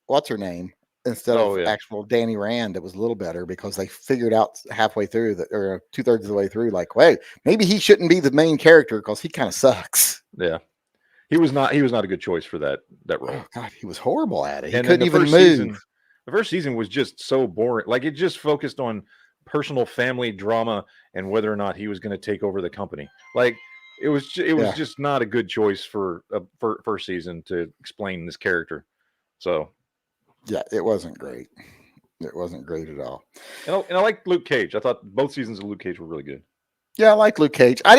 A: what's her name instead of actual Danny Rand, it was a little better because they figured out halfway through that, or 2/3 of the way through, like, wait, maybe he shouldn't be the main character because he kind of sucks.
C: Yeah, he was not a good choice for that role.
A: Oh, God, he was horrible at it. He
C: and
A: couldn't even move.
C: The first season was just so boring. Like, it just focused on personal family drama and whether or not he was going to take over the company. Like, it was just not a good choice for first season to explain this character. So,
A: yeah, it wasn't great. It wasn't great at all.
C: And I liked Luke Cage. I thought both seasons of Luke Cage were really good.
A: Yeah, I like Luke Cage. I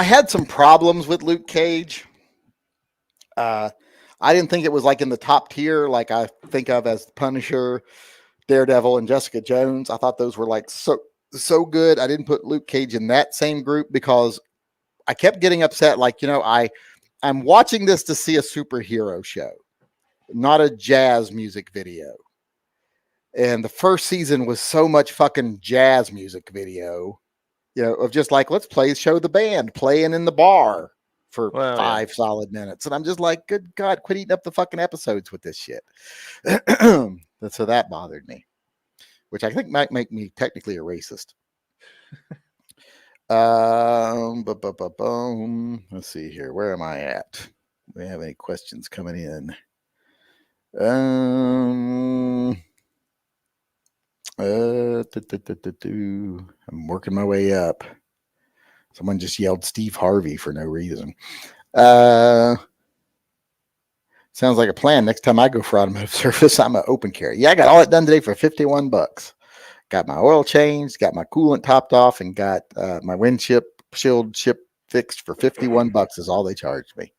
A: had some problems with Luke Cage. I didn't think it was like in the top tier, like I think of as Punisher, Daredevil, and Jessica Jones. I thought those were like so good. I didn't put Luke Cage in that same group because I kept getting upset. Like, I'm watching this to see a superhero show, not a jazz music video. And the first season was so much fucking jazz music video, of just like, let's show the band playing in the bar for 5 solid minutes. And I'm just like, good God, quit eating up the fucking episodes with this shit. So that bothered me, which I think might make me technically a racist. Let's see here. Where am I at? Do we have any questions coming in? I'm working my way up. Someone just yelled Steve Harvey for no reason. Sounds like a plan. Next time I go for automotive service, I'm an open carry. Yeah, I got all that done today for $51. Got my oil changed, got my coolant topped off, and got my windshield chip fixed for $51 is all they charged me.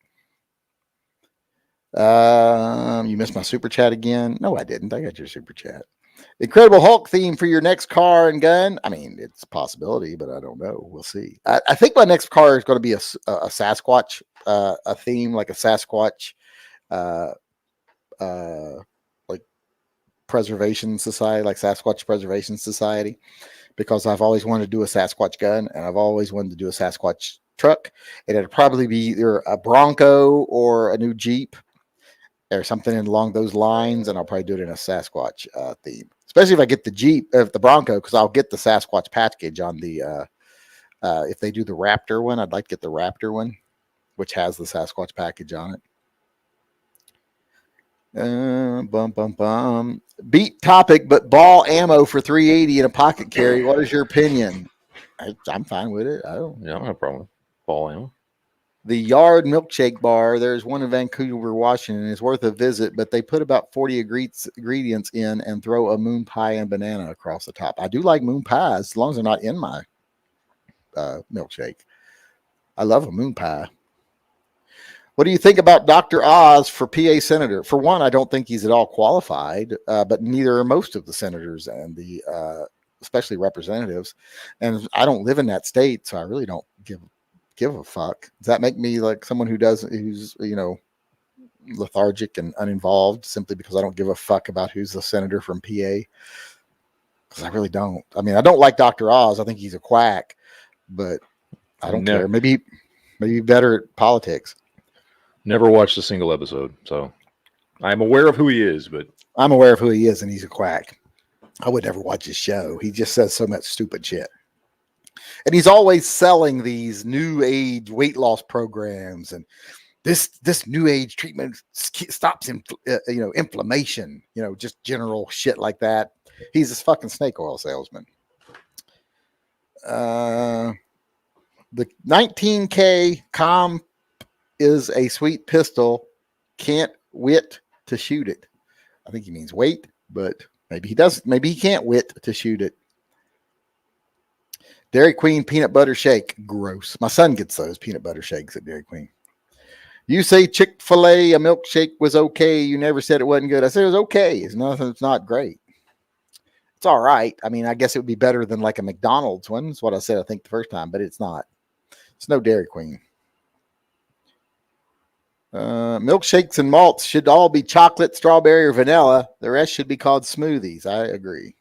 A: You missed my super chat again. No, I didn't. I got your super chat. Incredible Hulk theme for your next car and gun. I mean, it's a possibility, but I don't know. We'll see. I think my next car is going to be a Sasquatch, a theme like a Sasquatch, like preservation society, like Sasquatch Preservation Society, because I've always wanted to do a Sasquatch gun and I've always wanted to do a Sasquatch truck. And it'd probably be either a Bronco or a new Jeep or something along those lines, and I'll probably do it in a Sasquatch theme. Especially if I get the Jeep, the Bronco, because I'll get the Sasquatch package on the. If they do the Raptor one, I'd like to get the Raptor one, which has the Sasquatch package on it. Beat topic, but ball ammo for 380 in a pocket carry. What is your opinion? I'm fine with it. I don't
C: have a problem with ball ammo.
A: The Yard Milkshake Bar, there's one in Vancouver, Washington. It's worth a visit, but they put about 40 ingredients in and throw a moon pie and banana across the top. I do like moon pies, as long as they're not in my milkshake. I love a moon pie. What do you think about Dr. Oz for PA senator? For one, I don't think he's at all qualified, but neither are most of the senators and the especially representatives. And I don't live in that state, so I really don't give a fuck. Does that make me like someone who's lethargic and uninvolved simply because I don't give a fuck about who's the senator from PA? because I really don't. I mean, I don't like Dr. Oz. I think he's a quack, but I don't care. Maybe better at politics.
C: Never watched a single episode, so I'm aware of who he is, but
A: I'm aware of who he is, and he's a quack. I would never watch his show. He just says so much stupid shit. And he's always selling these new age weight loss programs, and this new age treatment stops inflammation, just general shit like that. He's this fucking snake oil salesman. The 19K comp is a sweet pistol. Can't wit to shoot it. I think he means wait, but maybe he doesn't. Maybe he can't wit to shoot it. Dairy Queen peanut butter shake. Gross. My son gets those peanut butter shakes at Dairy Queen. You say Chick-fil-A, a milkshake was okay. You never said it wasn't good. I said it was okay. It's nothing. It's not great. It's all right. I mean, I guess it would be better than like a McDonald's one. That's what I said, I think, the first time, but it's not. It's no Dairy Queen. Milkshakes and malts should all be chocolate, strawberry, or vanilla. The rest should be called smoothies. I agree.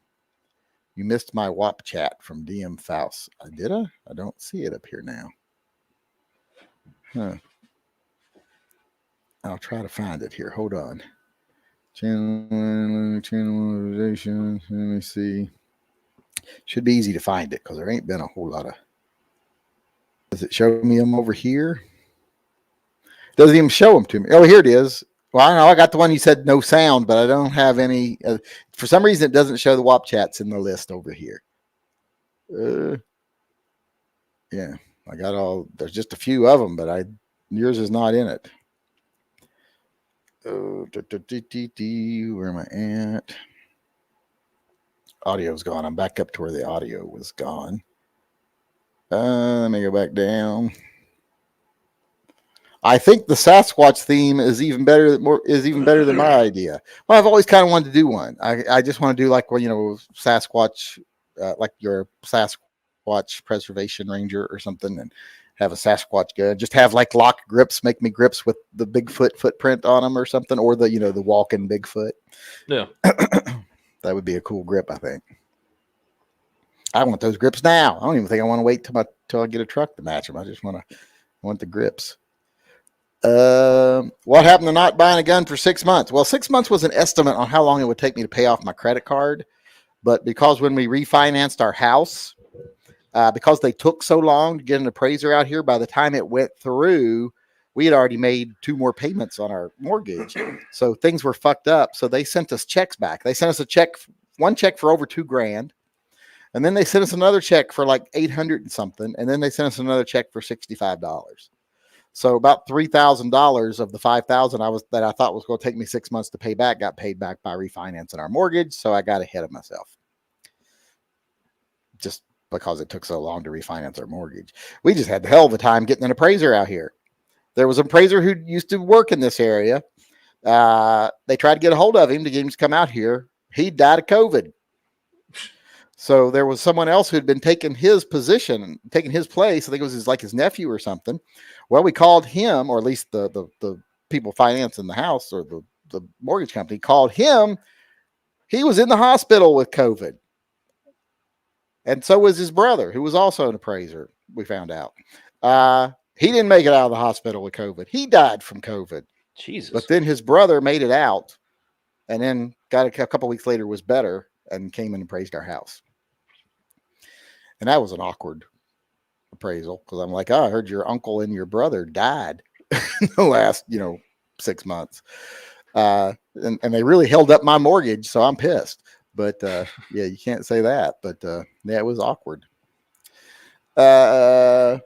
A: You missed my WAP chat from DM Faust. Did I? I don't see it up here now. Huh. I'll try to find it here. Hold on. Channelization. Let me see. Should be easy to find it because there ain't been a whole lot of. Does it show me them over here? Doesn't even show them to me. Oh, here it is. Well, I know I got the one you said no sound, but I don't have any. For some reason, it doesn't show the WAP chats in the list over here. Yeah, I got all. There's just a few of them, but yours is not in it. Where am I at? Audio's gone. I'm back up to where the audio was gone. Let me go back down. I think the Sasquatch theme is even better than my idea. Well, I've always kind of wanted to do one. I just want to do like Sasquatch, like your Sasquatch preservation ranger or something, and have a Sasquatch gun. Just have like lock grips, make me grips with the Bigfoot footprint on them or something, or the walking Bigfoot.
C: Yeah,
A: that would be a cool grip. I think. I want those grips now. I don't even think I want to wait till I get a truck to match them. I just want the grips. What happened to not buying a gun for 6 months? Well, 6 months was an estimate on how long it would take me to pay off my credit card. But because when we refinanced our house, because they took so long to get an appraiser out here, by the time it went through, we had already made 2 more payments on our mortgage. So things were fucked up. So they sent us checks back. They sent us one check for over $2,000. And then they sent us another check for like $800 and something. And then they sent us another check for $65. So about $3,000 of the $5,000 that I thought was going to take me 6 months to pay back got paid back by refinancing our mortgage. So I got ahead of myself, just because it took so long to refinance our mortgage. We just had the hell of a time getting an appraiser out here. There was an appraiser who used to work in this area. They tried to get a hold of him to get him to come out here. He died of COVID. So there was someone else who had been taking his position, taking his place. I think it was his nephew or something. Well, we called him, or at least the people financing the house, or the mortgage company called him. He was in the hospital with COVID. And so was his brother, who was also an appraiser, we found out. He didn't make it out of the hospital with COVID. He died from COVID.
C: Jesus.
A: But then his brother made it out, and then got a couple weeks later, was better, and came in and appraised our house. And that was an awkward appraisal, because I'm like, I heard your uncle and your brother died in the last, 6 months. And they really held up my mortgage, so I'm pissed. But yeah, you can't say that. But yeah, it was awkward. I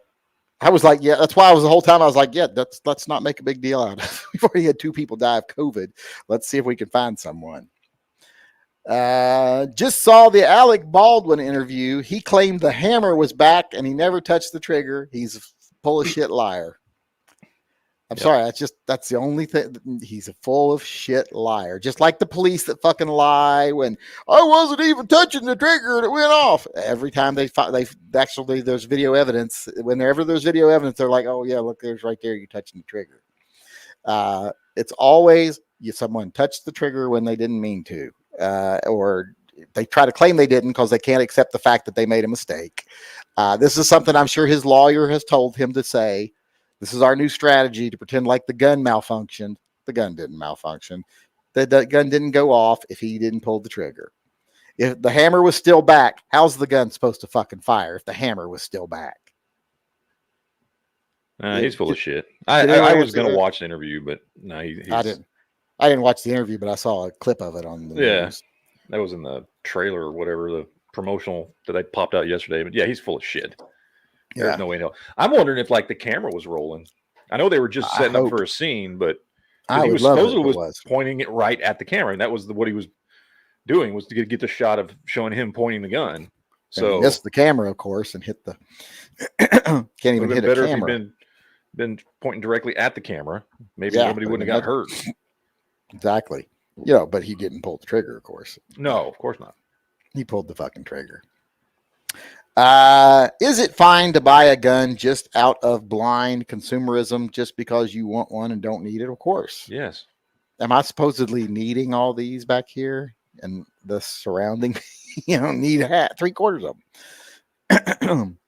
A: was like, yeah, that's why the whole time I was like, yeah, let's not make a big deal out of it. We've already had 2 people die of COVID. Let's see if we can find someone. Just saw the Alec Baldwin interview. He claimed the hammer was back and he never touched the trigger. He's a full of shit liar. I'm sorry. That's the only thing. He's a full of shit liar. Just like the police that fucking lie when I wasn't even touching the trigger and it went off. Every time there's video evidence. Whenever there's video evidence, they're like, oh yeah, look, there's right there. You're touching the trigger. It's always someone touched the trigger when they didn't mean to. Or they try to claim they didn't because they can't accept the fact that they made a mistake. This is something I'm sure his lawyer has told him to say. This is our new strategy to pretend like the gun malfunctioned. The gun didn't malfunction. The gun didn't go off if he didn't pull the trigger. If the hammer was still back, how's the gun supposed to fucking fire if the hammer was still back?
C: He's full of shit. I was going to watch the interview, but no,
A: I didn't watch the interview, but I saw a clip of it on the news.
C: That was in the trailer or whatever, the promotional that I popped out yesterday. But yeah, he's full of shit. There's no way in hell. I'm wondering if like the camera was rolling. I know they were just setting up for a scene, but he was supposedly pointing it right at the camera, and that was what he was doing, was to get the shot of showing him pointing the gun. So
A: and he missed the camera, of course, and hit the can't even hit a camera.
C: If he'd been pointing directly at the camera, maybe nobody wouldn't have got hurt.
A: Exactly. You know, but he didn't pull the trigger, of course.
C: No, of course not.
A: He pulled the fucking trigger. Is it fine to buy a gun just out of blind consumerism just because you want one and don't need it? Of course.
C: Yes.
A: Am I supposedly needing all these back here and the surrounding? You don't need 3/4 of them.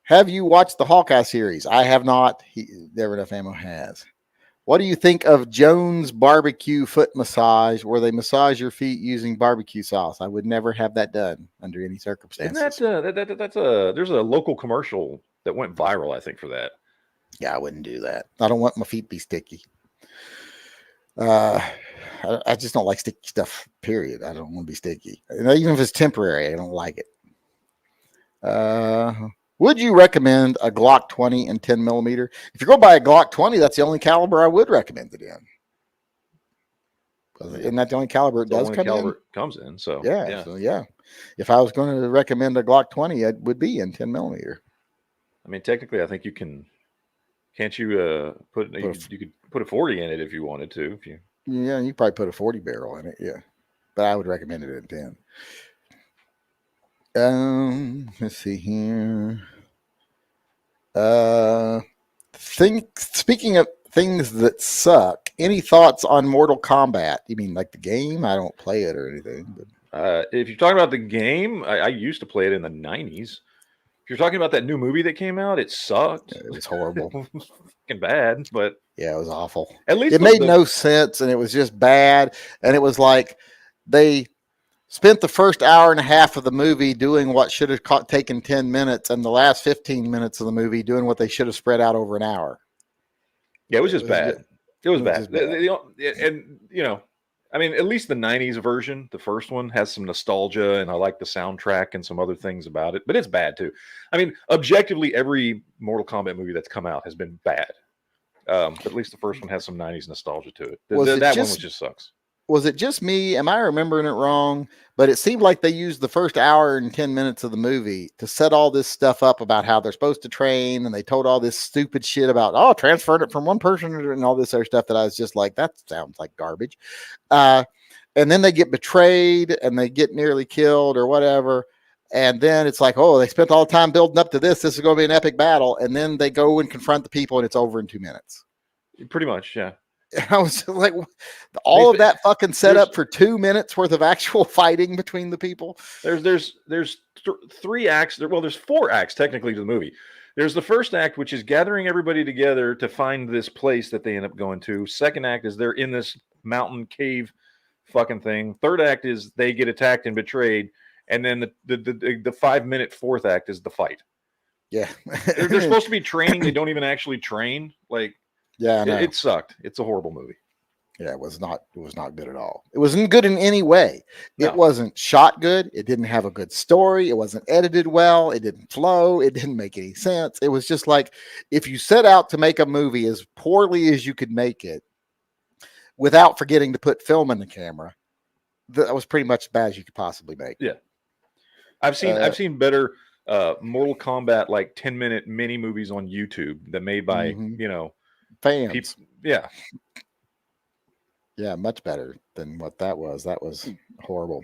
A: Have you watched the Hawkeye series? I have not. Never Enough Ammo has. What do you think of Jones barbecue foot massage, where they massage your feet using barbecue sauce? I would never have that done under any circumstances.
C: There's a local commercial that went viral, I think, for that.
A: Yeah, I wouldn't do that. I don't want my feet to be sticky. I just don't like sticky stuff, period. I don't want to be sticky. Even if it's temporary, I don't like it. Would you recommend a Glock 20 and 10 millimeter? If you're going to buy a Glock 20, that's the only caliber I would recommend it in. Isn't that the only caliber it does come in?
C: Comes in, so
A: yeah. So yeah, if I was going to recommend a Glock 20, it would be in 10 millimeter.
C: I mean, technically, I think you can. Can't you you could put a 40 in it if you wanted to.
A: Yeah, you probably put a 40 barrel in it. Yeah, but I would recommend it in 10. Let's see here. Speaking of things that suck, any thoughts on Mortal Kombat? You mean like the game? I don't play it or anything. But
C: if you're talking about the game, I used to play it in the 90s. If you're talking about that new movie that came out, it sucked.
A: It was horrible.
C: It was fucking bad, but
A: yeah, it was awful.
C: At least
A: it made no sense, and it was just bad. And it was like they spent the first hour and a half of the movie doing what should have taken 10 minutes, and the last 15 minutes of the movie doing what they should have spread out over an hour.
C: Yeah, it was just bad. It was bad. And, you know, I mean, at least the 90s version, the first one, has some nostalgia, and I like the soundtrack and some other things about it, but it's bad too. I mean, objectively, every Mortal Kombat movie that's come out has been bad. But at least the first one has some 90s nostalgia to it. That one just sucks.
A: Was it just me? Am I remembering it wrong? But it seemed like they used the first hour and 10 minutes of the movie to set all this stuff up about how they're supposed to train. And they told all this stupid shit about, transferring it from one person and all this other stuff that I was just like, that sounds like garbage. And then they get betrayed and they get nearly killed or whatever. And then it's like, they spent all the time building up to this. This is going to be an epic battle. And then they go and confront the people and it's over in 2 minutes.
C: Pretty much, yeah.
A: I was like, all of that fucking setup for 2 minutes worth of actual fighting between the people.
C: There's 3 acts. Well, there's 4 acts technically to the movie. There's the first act, which is gathering everybody together to find this place that they end up going to. Second act is they're in this mountain cave fucking thing. Third act is they get attacked and betrayed. And then the 5-minute fourth act is the fight.
A: Yeah.
C: they're supposed to be training. They don't even actually train. Like,
A: yeah,
C: it sucked. It's a horrible movie.
A: Yeah, it was not good at all. It wasn't good in any way.
C: No.
A: It wasn't shot good. It didn't have a good story. It wasn't edited well. It didn't flow. It didn't make any sense. It was just like, if you set out to make a movie as poorly as you could make it without forgetting to put film in the camera, that was pretty much as bad as you could possibly make.
C: Yeah. I've seen better Mortal Kombat, like 10-minute mini movies on YouTube that made by,
A: fans.
C: People, yeah.
A: Yeah, much better than what that was. That was horrible.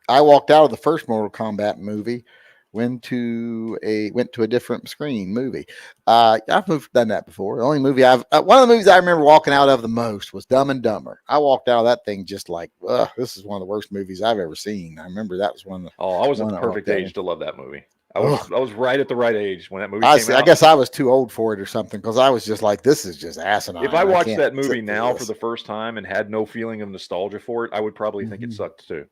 A: I walked out of the first Mortal Kombat movie went to a different screen movie. I've done that before. The only movie one of the movies I remember walking out of the most was Dumb and Dumber. I walked out of that thing just like, this is one of the worst movies I've ever seen. I remember that was one of the.
C: Oh, I was at the perfect age to love that movie. I
A: Oh,
C: was right at the right age when that movie came out.
A: I guess I was too old for it or something because I was just like, this is just asinine.
C: If I watched
A: can't
C: that movie
A: sit through
C: now
A: this.
C: for the first time and had no feeling of nostalgia for it, I would probably think it
A: Mhm.
C: sucked too.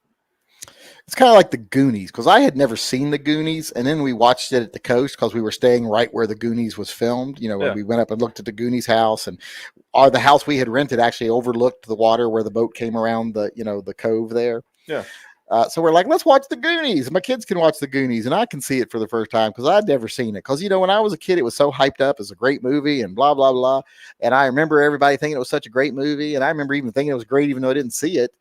A: It's kind of like the Goonies because I had never seen the Goonies, and then we watched it at the coast because we were staying right where the Goonies was filmed. You know, when
C: Yeah.
A: we went up and looked at the Goonies house, and the house we had rented actually overlooked the water where the boat came around the cove there.
C: Yeah.
A: So we're like, let's watch the Goonies. My kids can watch the Goonies, and I can see it for the first time because I'd never seen it. Because when I was a kid, it was so hyped up as a great movie and blah blah blah. And I remember everybody thinking it was such a great movie, and I remember even thinking it was great even though I didn't see it.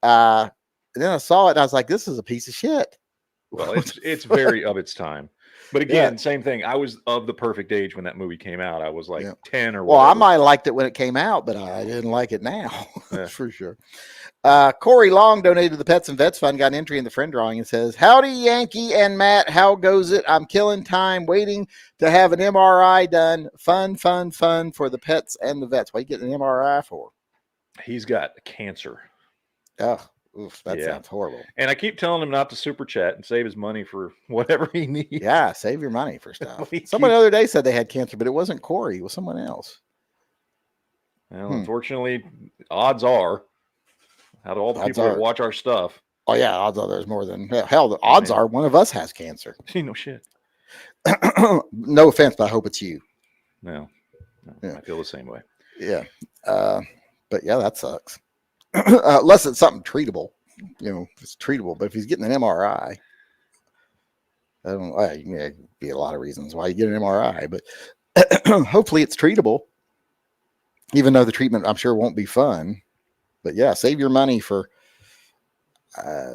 A: And then I saw it, and I was like, this is a piece of shit.
C: Well, it's very of its time. But again, same thing. I was of the perfect age when that movie came out. I was like 10 or whatever.
A: Well, I might have liked it when it came out, but I didn't like it now.
C: Yeah.
A: For sure. Corey Long donated to the Pets and Vets Fund, got an entry in the friend drawing and says, howdy, Yankee and Matt. How goes it? I'm killing time waiting to have an MRI done. Fun for the pets and the vets. What are you getting an MRI for?
C: He's got cancer.
A: Oh, oof, that sounds horrible.
C: And I keep telling him not to super chat and save his money for whatever he needs.
A: Yeah, save your money for stuff. Someone the other day said they had cancer, but it wasn't Corey. It was someone else.
C: Well, unfortunately, odds are, out of all the people that watch our stuff.
A: Oh, yeah, odds are there's more than hell. The odds are one of us has cancer.
C: No shit.
A: No offense, but I hope it's you.
C: No, I feel the same way.
A: Yeah. But yeah, that sucks. Unless it's something treatable, it's treatable. But if he's getting an MRI, I don't know. There could be a lot of reasons why you get an MRI, but hopefully it's treatable. Even though the treatment, I'm sure, won't be fun. But yeah, save your money for. I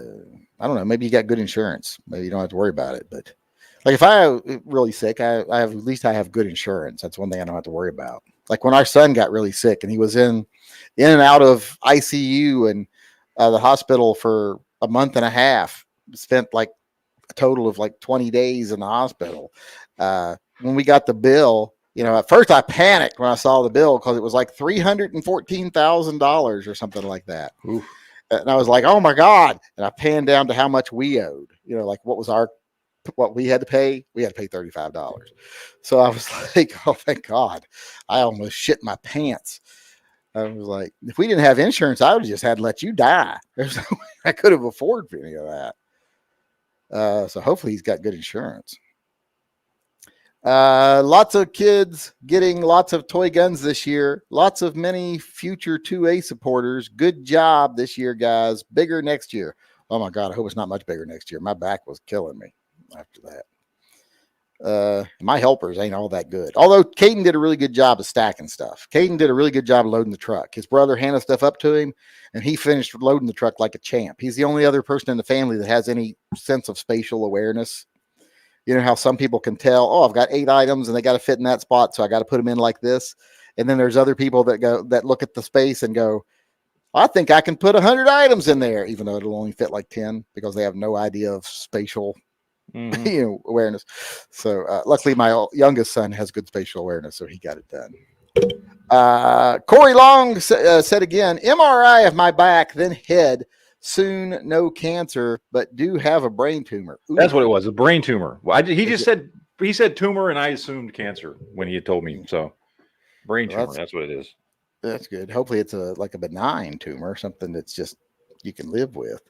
A: don't know. Maybe you got good insurance. Maybe you don't have to worry about it. But like if I'm really sick, I have good insurance. That's one thing I don't have to worry about. Like when our son got really sick and he was in and out of ICU and the hospital for a month and a half, spent like a total of like 20 days in the hospital. When we got the bill, at first I panicked when I saw the bill because it was like $314,000 or something like that.
C: Oof.
A: And I was like, oh my God. And I panned down to how much we owed, like what we had to pay. We had to pay $35. So I was like, oh, thank God. I almost shit my pants. I was like, if we didn't have insurance, I would have just had to let you die. There's no way I could have afforded any of that. So hopefully he's got good insurance. Lots of kids getting lots of toy guns this year. Lots of many future 2A supporters. Good job this year, guys. Bigger next year. Oh my God, I hope it's not much bigger next year. My back was killing me after that. My helpers ain't all that good. Although Caden did a really good job of stacking stuff. Caden did a really good job of loading the truck. His brother handed stuff up to him, and he finished loading the truck like a champ. He's the only other person in the family that has any sense of spatial awareness. You know how some people can tell, oh, I've got 8 items and they got to fit in that spot, so I got to put them in like this. And then there's other people that look at the space and go, I think I can put 100 items in there, even though it'll only fit like 10 because they have no idea of spatial awareness. So luckily my youngest son has good spatial awareness, so he got it done. Corey Long said again, MRI of my back, then head. Soon, no cancer, but do have a brain tumor. Ooh.
C: That's what it was, a brain tumor. He said tumor, and I assumed cancer when he had told me. So, brain tumor, that's what it is.
A: That's good. Hopefully, it's like a benign tumor, something that's just you can live with.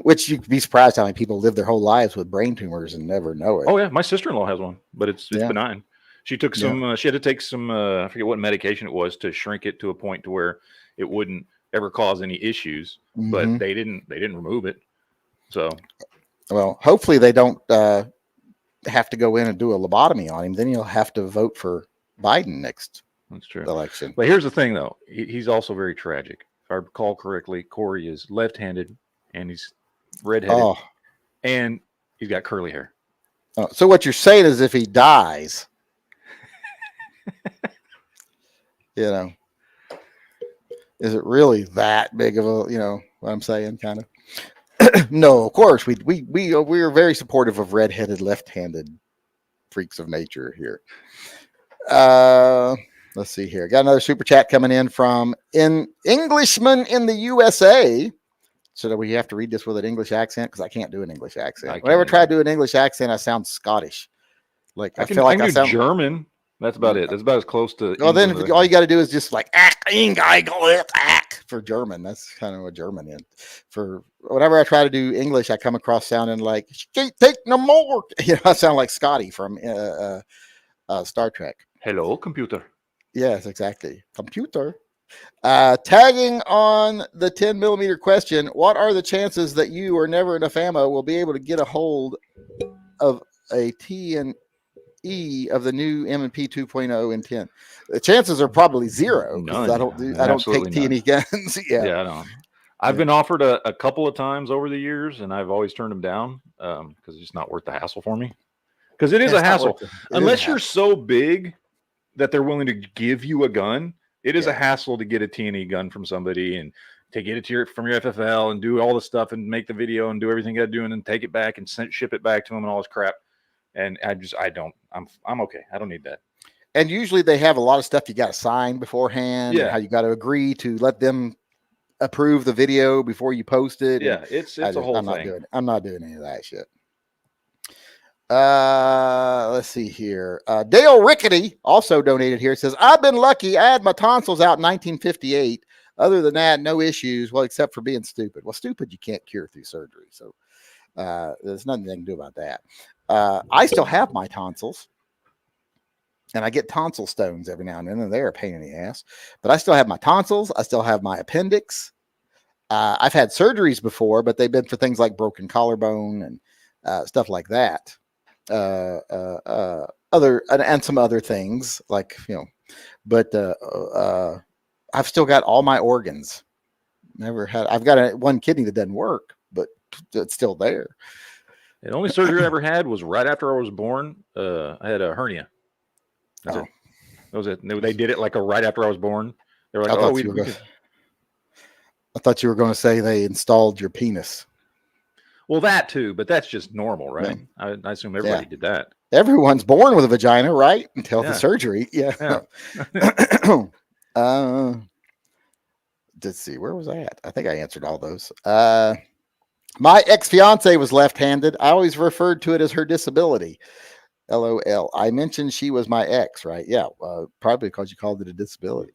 A: Which you'd be surprised how many people live their whole lives with brain tumors and never know it.
C: Oh yeah, my sister-in-law has one, but it's benign. She took some. She had to take some. I forget what medication it was to shrink it to a point to where it wouldn't ever cause any issues, but they didn't remove it. So, well,
A: hopefully they don't have to go in and do a lobotomy on him. Then you'll have to vote for Biden next election.
C: But here's the thing, though. He's also very tragic. If I recall correctly, Corey is left-handed and he's redheaded, and he's got curly hair.
A: Oh, so what you're saying is if he dies, is it really that big of a, what I'm saying, kind of? No, of course we are very supportive of redheaded, left-handed freaks of nature here. Let's see here. Got another super chat coming in from an Englishman in the USA. So do we have to read this with an English accent? Because I can't do an English accent. Whenever I try to do an English accent, I sound Scottish. Like I feel like I sound
C: German. That's about it. That's about as close to.
A: Well, then all you got to do is just like for German. That's kind of what German is. For whenever I try to do English, I come across sounding like "Can't take no more." I sound like Scotty from Star Trek.
C: Hello, computer.
A: Yes, exactly. Computer. Tagging on the 10mm question, what are the chances that you or Never Enough Ammo will be able to get a hold of a T&E of the new M&P 2.0 in 10? The chances are probably zero because I don't take T&E guns.
C: Yeah, I don't. I've been offered a couple of times over the years, and I've always turned them down because it's just not worth the hassle for me. Because it is a hassle. Unless you're so big that they're willing to give you a gun, it is a hassle to get a T&E gun from somebody and to get it from your FFL and do all the stuff and make the video and do everything you got to do and then take it back and ship it back to them and all this crap. And I'm okay. I don't need that.
A: And usually they have a lot of stuff you got to sign beforehand. Yeah. How you got to agree to let them approve the video before you post it.
C: Yeah, it's a whole thing.
A: I'm not doing any of that shit. Let's see here. Dale Rickety also donated here. It says, I've been lucky. I had my tonsils out in 1958. Other than that, no issues. Well, except for being stupid. Well, stupid you can't cure through surgery. So there's nothing they can do about that. I still have my tonsils. And I get tonsil stones every now and then, and they're a pain in the ass. But I still have my tonsils. I still have my appendix. I've had surgeries before, but they've been for things like broken collarbone and stuff like that. And some other things like, but I've still got all my organs. I've got one kidney that doesn't work, but it's still there.
C: The only surgery I ever had was right after I was born. I had a hernia. That's it. That was it. They did it like right after I was born. They were like,
A: I thought you were going to say they installed your penis.
C: Well, that too, but that's just normal, right? Yeah. I assume everybody did that.
A: Everyone's born with a vagina, right? Until the surgery. Yeah. Let's see. Where was I at? I think I answered all those. My ex-fiance was left-handed. I always referred to it as her disability. LOL. I mentioned she was my ex, right? Yeah. Probably because you called it a disability.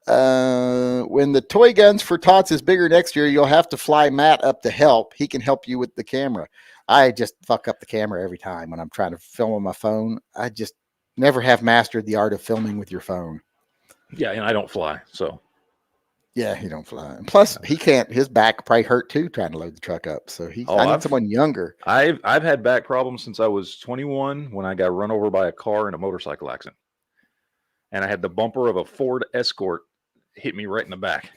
A: When the toy guns for Tots is bigger next year, you'll have to fly Matt up to help. He can help you with the camera. I just fuck up the camera every time when I'm trying to film on my phone. I just never have mastered the art of filming with your phone.
C: Yeah, and I don't fly, so.
A: Yeah, he don't fly. And plus, he can't. His back probably hurt too trying to load the truck up. So I need someone younger.
C: I've had back problems since I was 21 when I got run over by a car in a motorcycle accident, and I had the bumper of a Ford Escort hit me right in the back.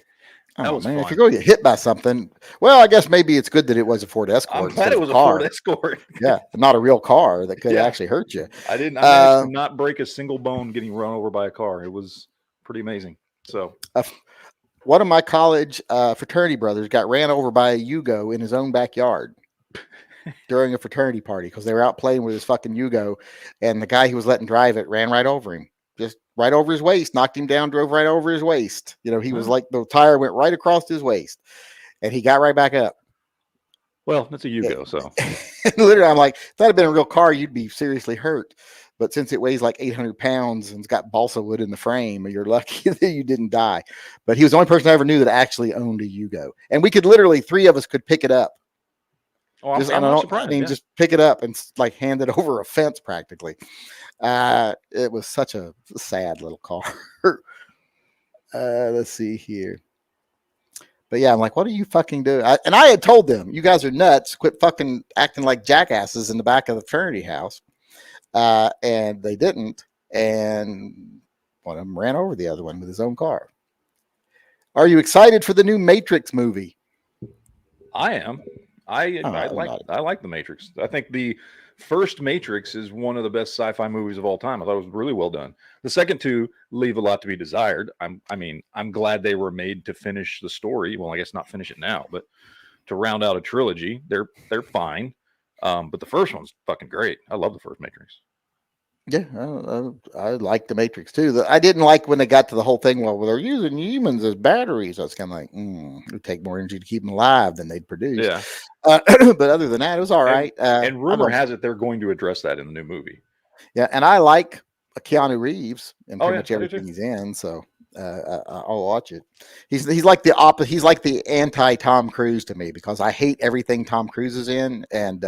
A: Oh man, if you're going to get hit by something, well, I guess maybe it's good that it was a Ford Escort.
C: I'm glad it was a Ford Escort.
A: Yeah, not a real car that could actually hurt you.
C: I managed to not break a single bone getting run over by a car. It was pretty amazing. So.
A: One of my college fraternity brothers got ran over by a Yugo in his own backyard during a fraternity party because they were out playing with his fucking Yugo, and the guy he was letting drive it ran right over him, just right over his waist, knocked him down, drove right over his waist. He was like the tire went right across his waist, and he got right back up.
C: Well, that's a Yugo, so
A: literally, I'm like, if that had been a real car, you'd be seriously hurt. But since it weighs like 800 pounds and it's got balsa wood in the frame, you're lucky that you didn't die. But he was the only person I ever knew that actually owned a Yugo. And we could literally, three of us could pick it up.
C: Oh, I'm not surprised.
A: Just pick it up and like hand it over a fence practically. It was such a sad little car. Let's see here. But yeah, I'm like, what do you fucking do? And I had told them, you guys are nuts. Quit fucking acting like jackasses in the back of the fraternity house. And they didn't, and one of them ran over the other one with his own car. Are you excited for the new Matrix movie?
C: I am. I like the Matrix. I think the first Matrix is one of the best sci-fi movies of all time. I thought it was really well done. The second two leave a lot to be desired. I'm glad they were made to finish the story. Well, I guess not finish it now, but to round out a trilogy. They're fine. But the first one's fucking great. I love the first Matrix.
A: Yeah, I like the Matrix too. I didn't like when they got to the whole thing. Well, they're using humans as batteries. I was kind of like, it would take more energy to keep them alive than they'd produce.
C: Yeah.
A: But other than that, it was all right.
C: And rumor has it they're going to address that in the new movie.
A: Yeah, and I like Keanu Reeves and pretty much
C: me
A: everything
C: too.
A: he's in. So I'll watch it. He's like the opposite. He's like the anti Tom Cruise to me because I hate everything Tom Cruise is in, and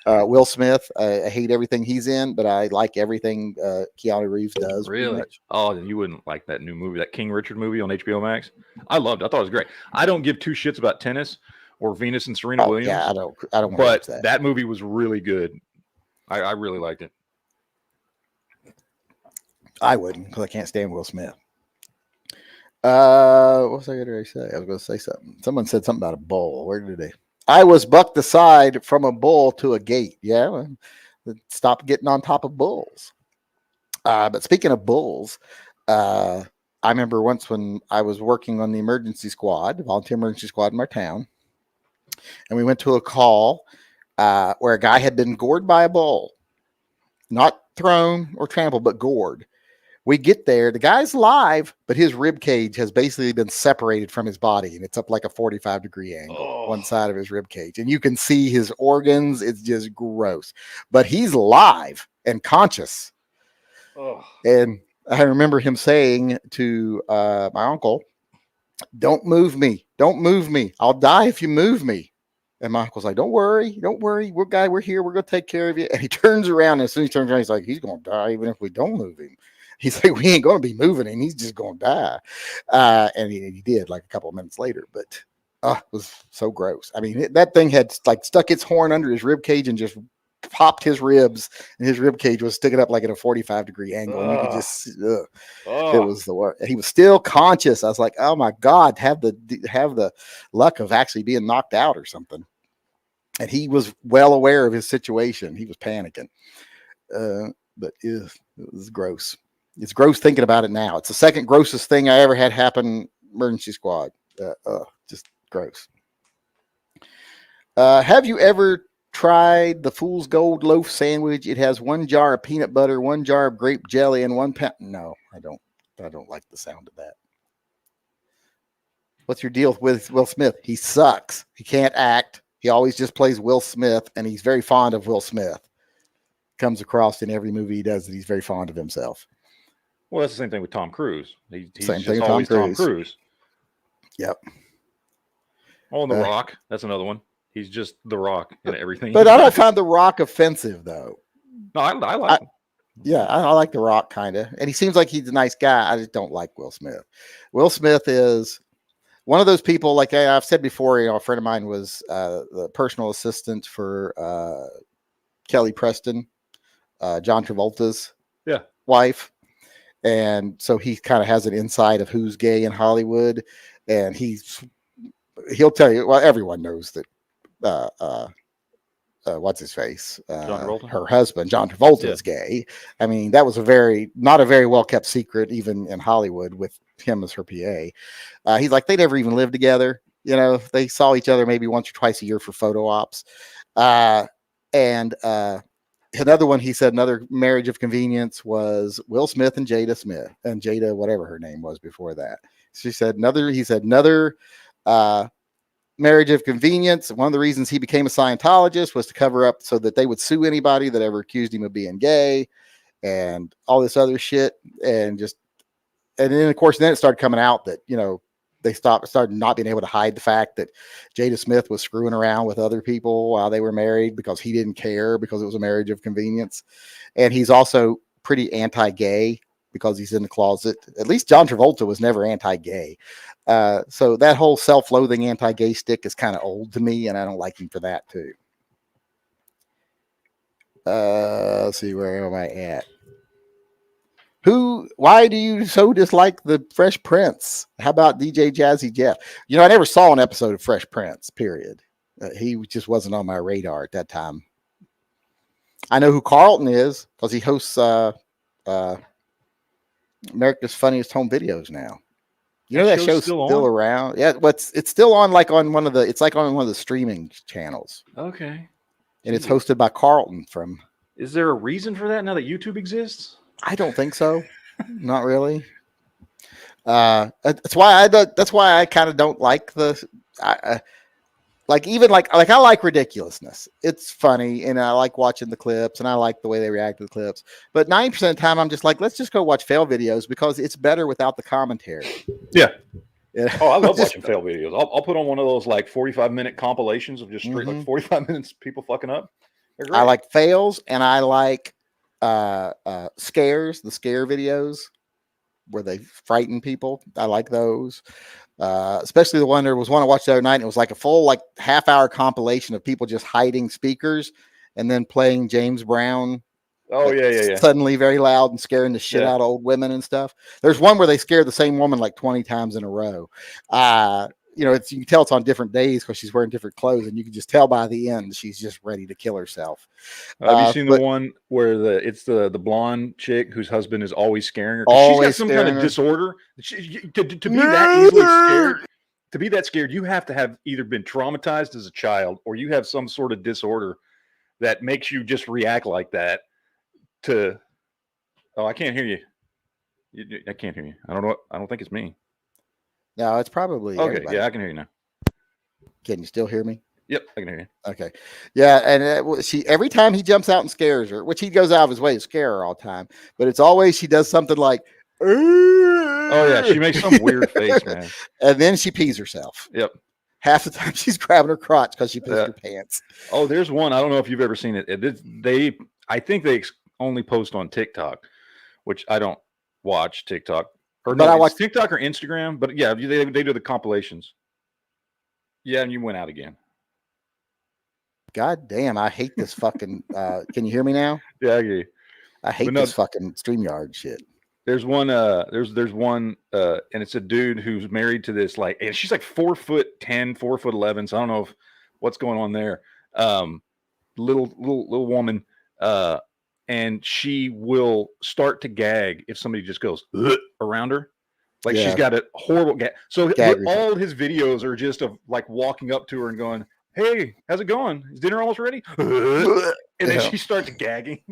A: Will Smith, I hate everything he's in, but I like everything Keanu Reeves does.
C: Really? Oh, then you wouldn't like that new movie, that King Richard movie on HBO Max. I loved it. I thought it was great. I don't give two shits about tennis or Venus and Serena Williams.
A: Yeah, I don't.
C: But that movie was really good. I really liked it.
A: I wouldn't because I can't stand Will Smith. What was I going to say? I was going to say something. Someone said something about a bull. Where did they? I was bucked aside from a bull to a gate. Yeah, stop getting on top of bulls. But speaking of bulls, I remember once when I was working on the emergency squad, volunteer emergency squad in my town, and we went to a call where a guy had been gored by a bull, not thrown or trampled, but gored. We get there, the guy's live, but his rib cage has basically been separated from his body, and it's up like a 45-degree angle, one side of his rib cage, and you can see his organs. It's just gross, but he's live and conscious. And I remember him saying to my uncle, "Don't move me, don't move me. I'll die if you move me." And my uncle's like, don't worry. We're here. We're going to take care of you. And he turns around, and as soon as he turns around, he's like, he's going to die even if we don't move him. He's like, we ain't going to be moving him. He's just going to die. And he did like a couple of minutes later, but it was so gross. I mean, that thing had like stuck its horn under his rib cage and just popped his ribs, and his rib cage was sticking up like at a 45-degree angle. And you could just, it was the worst. He was still conscious. I was like, oh my God, have the luck of actually being knocked out or something. And he was well aware of his situation. He was panicking. But it was gross. It's gross thinking about it now. It's the second grossest thing I ever had happen. Emergency squad. Just gross. Have you ever tried the Fool's Gold loaf sandwich? It has 1 jar of peanut butter, 1 jar of grape jelly, and 1 pound. No, I don't like the sound of that. What's your deal with Will Smith? He sucks. He can't act. He always just plays Will Smith, and he's very fond of Will Smith. Comes across in every movie he does that he's very fond of himself.
C: Well, that's the same thing with Tom Cruise. He's
A: same
C: just
A: thing with
C: always Tom Cruise.
A: Yep.
C: Oh, and The Rock. That's another one. He's just The Rock in everything.
A: But I don't find The Rock offensive, though.
C: No, I like him.
A: Yeah, I like The Rock, kind of. And he seems like he's a nice guy. I just don't like Will Smith. Will Smith is one of those people, like I've said before, a friend of mine was the personal assistant for Kelly Preston, John Travolta's wife. And so he kind of has an insight of who's gay in Hollywood. And he'll tell you, well, everyone knows that what's his face? Her husband, John Travolta, is gay. I mean, that was not a very well kept secret, even in Hollywood, with him as her PA. He's like, they never even lived together. You know, they saw each other maybe once or twice a year for photo ops. And another one, he said, another marriage of convenience was Will Smith and Jada Smith, and Jada, whatever her name was before that. He said another marriage of convenience. One of the reasons he became a Scientologist was to cover up so that they would sue anybody that ever accused him of being gay and all this other shit. And then of course, then it started coming out that, you know, they started not being able to hide the fact that Jada Smith was screwing around with other people while they were married because he didn't care because it was a marriage of convenience. And he's also pretty anti-gay because he's in the closet. At least John Travolta was never anti-gay. So that whole self-loathing anti-gay stick is kind of old to me, and I don't like him for that too. Let's see, where am I at? Why do you so dislike the Fresh Prince? How about DJ Jazzy Jeff? You know, I never saw an episode of Fresh Prince, period. He just wasn't on my radar at that time. I know who Carlton is because he hosts America's Funniest Home Videos now. You know that show's still around? Yeah, but it's still on like on one of the it's like on one of the streaming channels.
C: Okay.
A: And it's hosted by Carlton from.
C: Is there a reason for that now that YouTube exists?
A: I don't think so. Not really. That's why I kind of don't like like even like I like ridiculousness. It's funny and I like watching the clips and I like the way they react to the clips. But 90% of the time I'm just like, let's just go watch fail videos because it's better without the commentary.
C: Yeah. Oh, I love watching fail videos. I'll put on one of those like 45-minute compilations of just straight like 45 minutes people fucking up.
A: I like fails and I like scares, the scare videos where they frighten people. I like those. Especially there was one I watched the other night and it was like a full like half-hour compilation of people just hiding speakers and then playing James Brown.
C: Oh, yeah.
A: Suddenly very loud and scaring the shit out of old women and stuff. There's one where they scared the same woman like 20 times in a row. You can tell it's on different days because she's wearing different clothes, and you can just tell by the end she's just ready to kill herself.
C: Have you seen the one where it's the blonde chick whose husband is always scaring her? She's got some kind of disorder. To be that easily scared, to be that scared, you have to have either been traumatized as a child or you have some sort of disorder that makes you just react like that. I can't hear you. I can't hear you. I don't know. I don't think it's me.
A: No, it's probably
C: okay.
A: Everybody.
C: Yeah, I can hear you now.
A: Can you still hear me?
C: Yep, I can hear you.
A: Okay, yeah, and she every time he jumps out and scares her, which he goes out of his way to scare her all the time, but it's always she does something like,
C: oh yeah, she makes some weird face, man,
A: and then she pees herself.
C: Yep.
A: Half the time she's grabbing her crotch because she pissed her pants.
C: Oh, there's one. I don't know if you've ever seen it. I think they only post on TikTok, which I don't watch TikTok. I watch TikTok or Instagram, but yeah, they do the compilations. Yeah, and you went out again.
A: God damn, I hate this fucking. Can you hear me now?
C: Yeah, I hear you.
A: I hate this fucking StreamYard shit.
C: There's one. There's one, and it's a dude who's married to this and she's like 4'10", 4'11". So I don't know what's going on there. Little woman. And she will start to gag if somebody just goes around her. Like she's got a horrible gag. So all his videos are just of like walking up to her and going, "Hey, how's it going? Is dinner almost ready?" And then she starts gagging.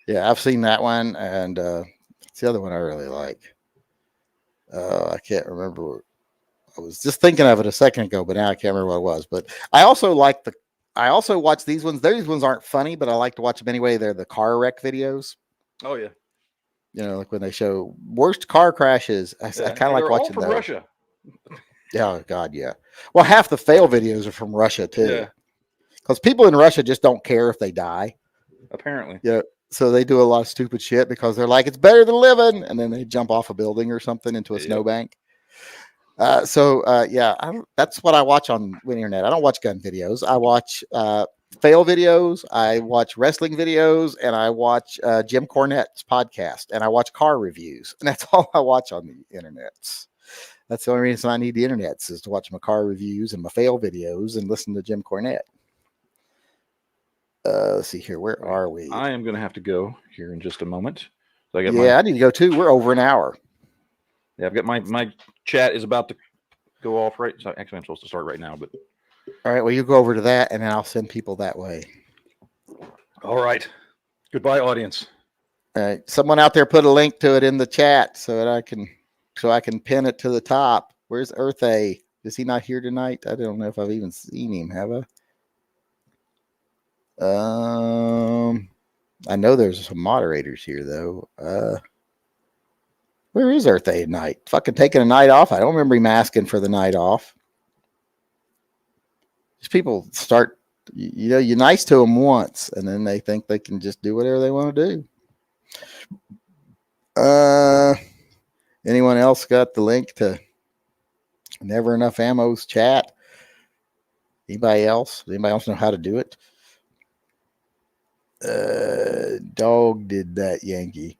A: Yeah, I've seen that one, and it's the other one I really like. I can't remember. I was just thinking of it a second ago, but now I can't remember what it was. But I also watch these ones. These ones aren't funny, but I like to watch them anyway. They're the car wreck videos.
C: Oh yeah.
A: Like when they show worst car crashes. I kind of like watching
C: all from Russia.
A: Oh God, yeah. Well, half the fail videos are from Russia too. Yeah. Because people in Russia just don't care if they die.
C: Apparently.
A: Yeah. So they do a lot of stupid shit because they're like, it's better than living, and then they jump off a building or something into a snowbank. That's what I watch on the internet. I don't watch gun videos. I watch fail videos. I watch wrestling videos, and I watch Jim Cornette's podcast, and I watch car reviews, and that's all I watch on the internet. That's the only reason I need the internet is to watch my car reviews and my fail videos and listen to Jim Cornette. Let's see here. Where are we?
C: I am going to have to go here in just a moment. So
A: I need to go too. We're over an hour.
C: Yeah, I've got my chat is about to go off right. So actually, I'm supposed to start right now, but
A: all right. Well, you go over to that, and then I'll send people that way.
C: All right. Goodbye, audience.
A: All right. Someone out there put a link to it in the chat so that I can pin it to the top. Where's Earth A? Is he not here tonight? I don't know if I've even seen him. Have I? I know there's some moderators here though. Where is Earth A tonight? Fucking taking a night off. I don't remember him asking for the night off. These people start, you're nice to them once, and then they think they can just do whatever they want to do. Anyone else got the link to Never Enough Ammo's chat? Anybody else? Does anybody else know how to do it? Dog did that, Yankee.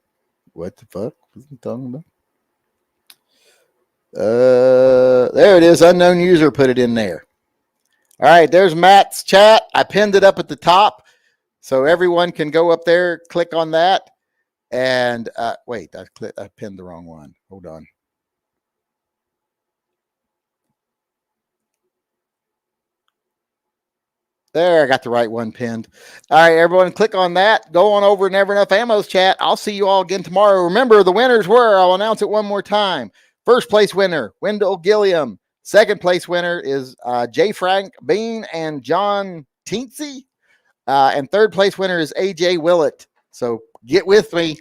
A: What the fuck was he talking about? There it is. Unknown user put it in there. All right, there's Matt's chat. I pinned it up at the top so everyone can go up there, click on that. And wait, I pinned the wrong one. Hold on. There, I got the right one pinned. All right, everyone, click on that. Go on over to Never Enough Ammo's chat. I'll see you all again tomorrow. Remember, the winners were, I'll announce it one more time. First place winner, Wendell Gilliam. Second place winner is J. Frank Bean and John Teensy. And third place winner is AJ Willett. So get with me.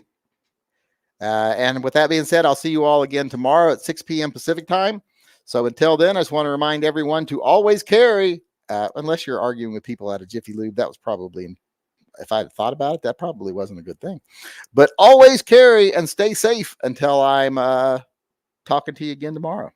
A: And with that being said, I'll see you all again tomorrow at 6 p.m. Pacific time. So until then, I just want to remind everyone to always carry, unless you're arguing with people out of Jiffy Lube. That was probably, if I had thought about it, that probably wasn't a good thing. But always carry and stay safe until I'm talking to you again tomorrow.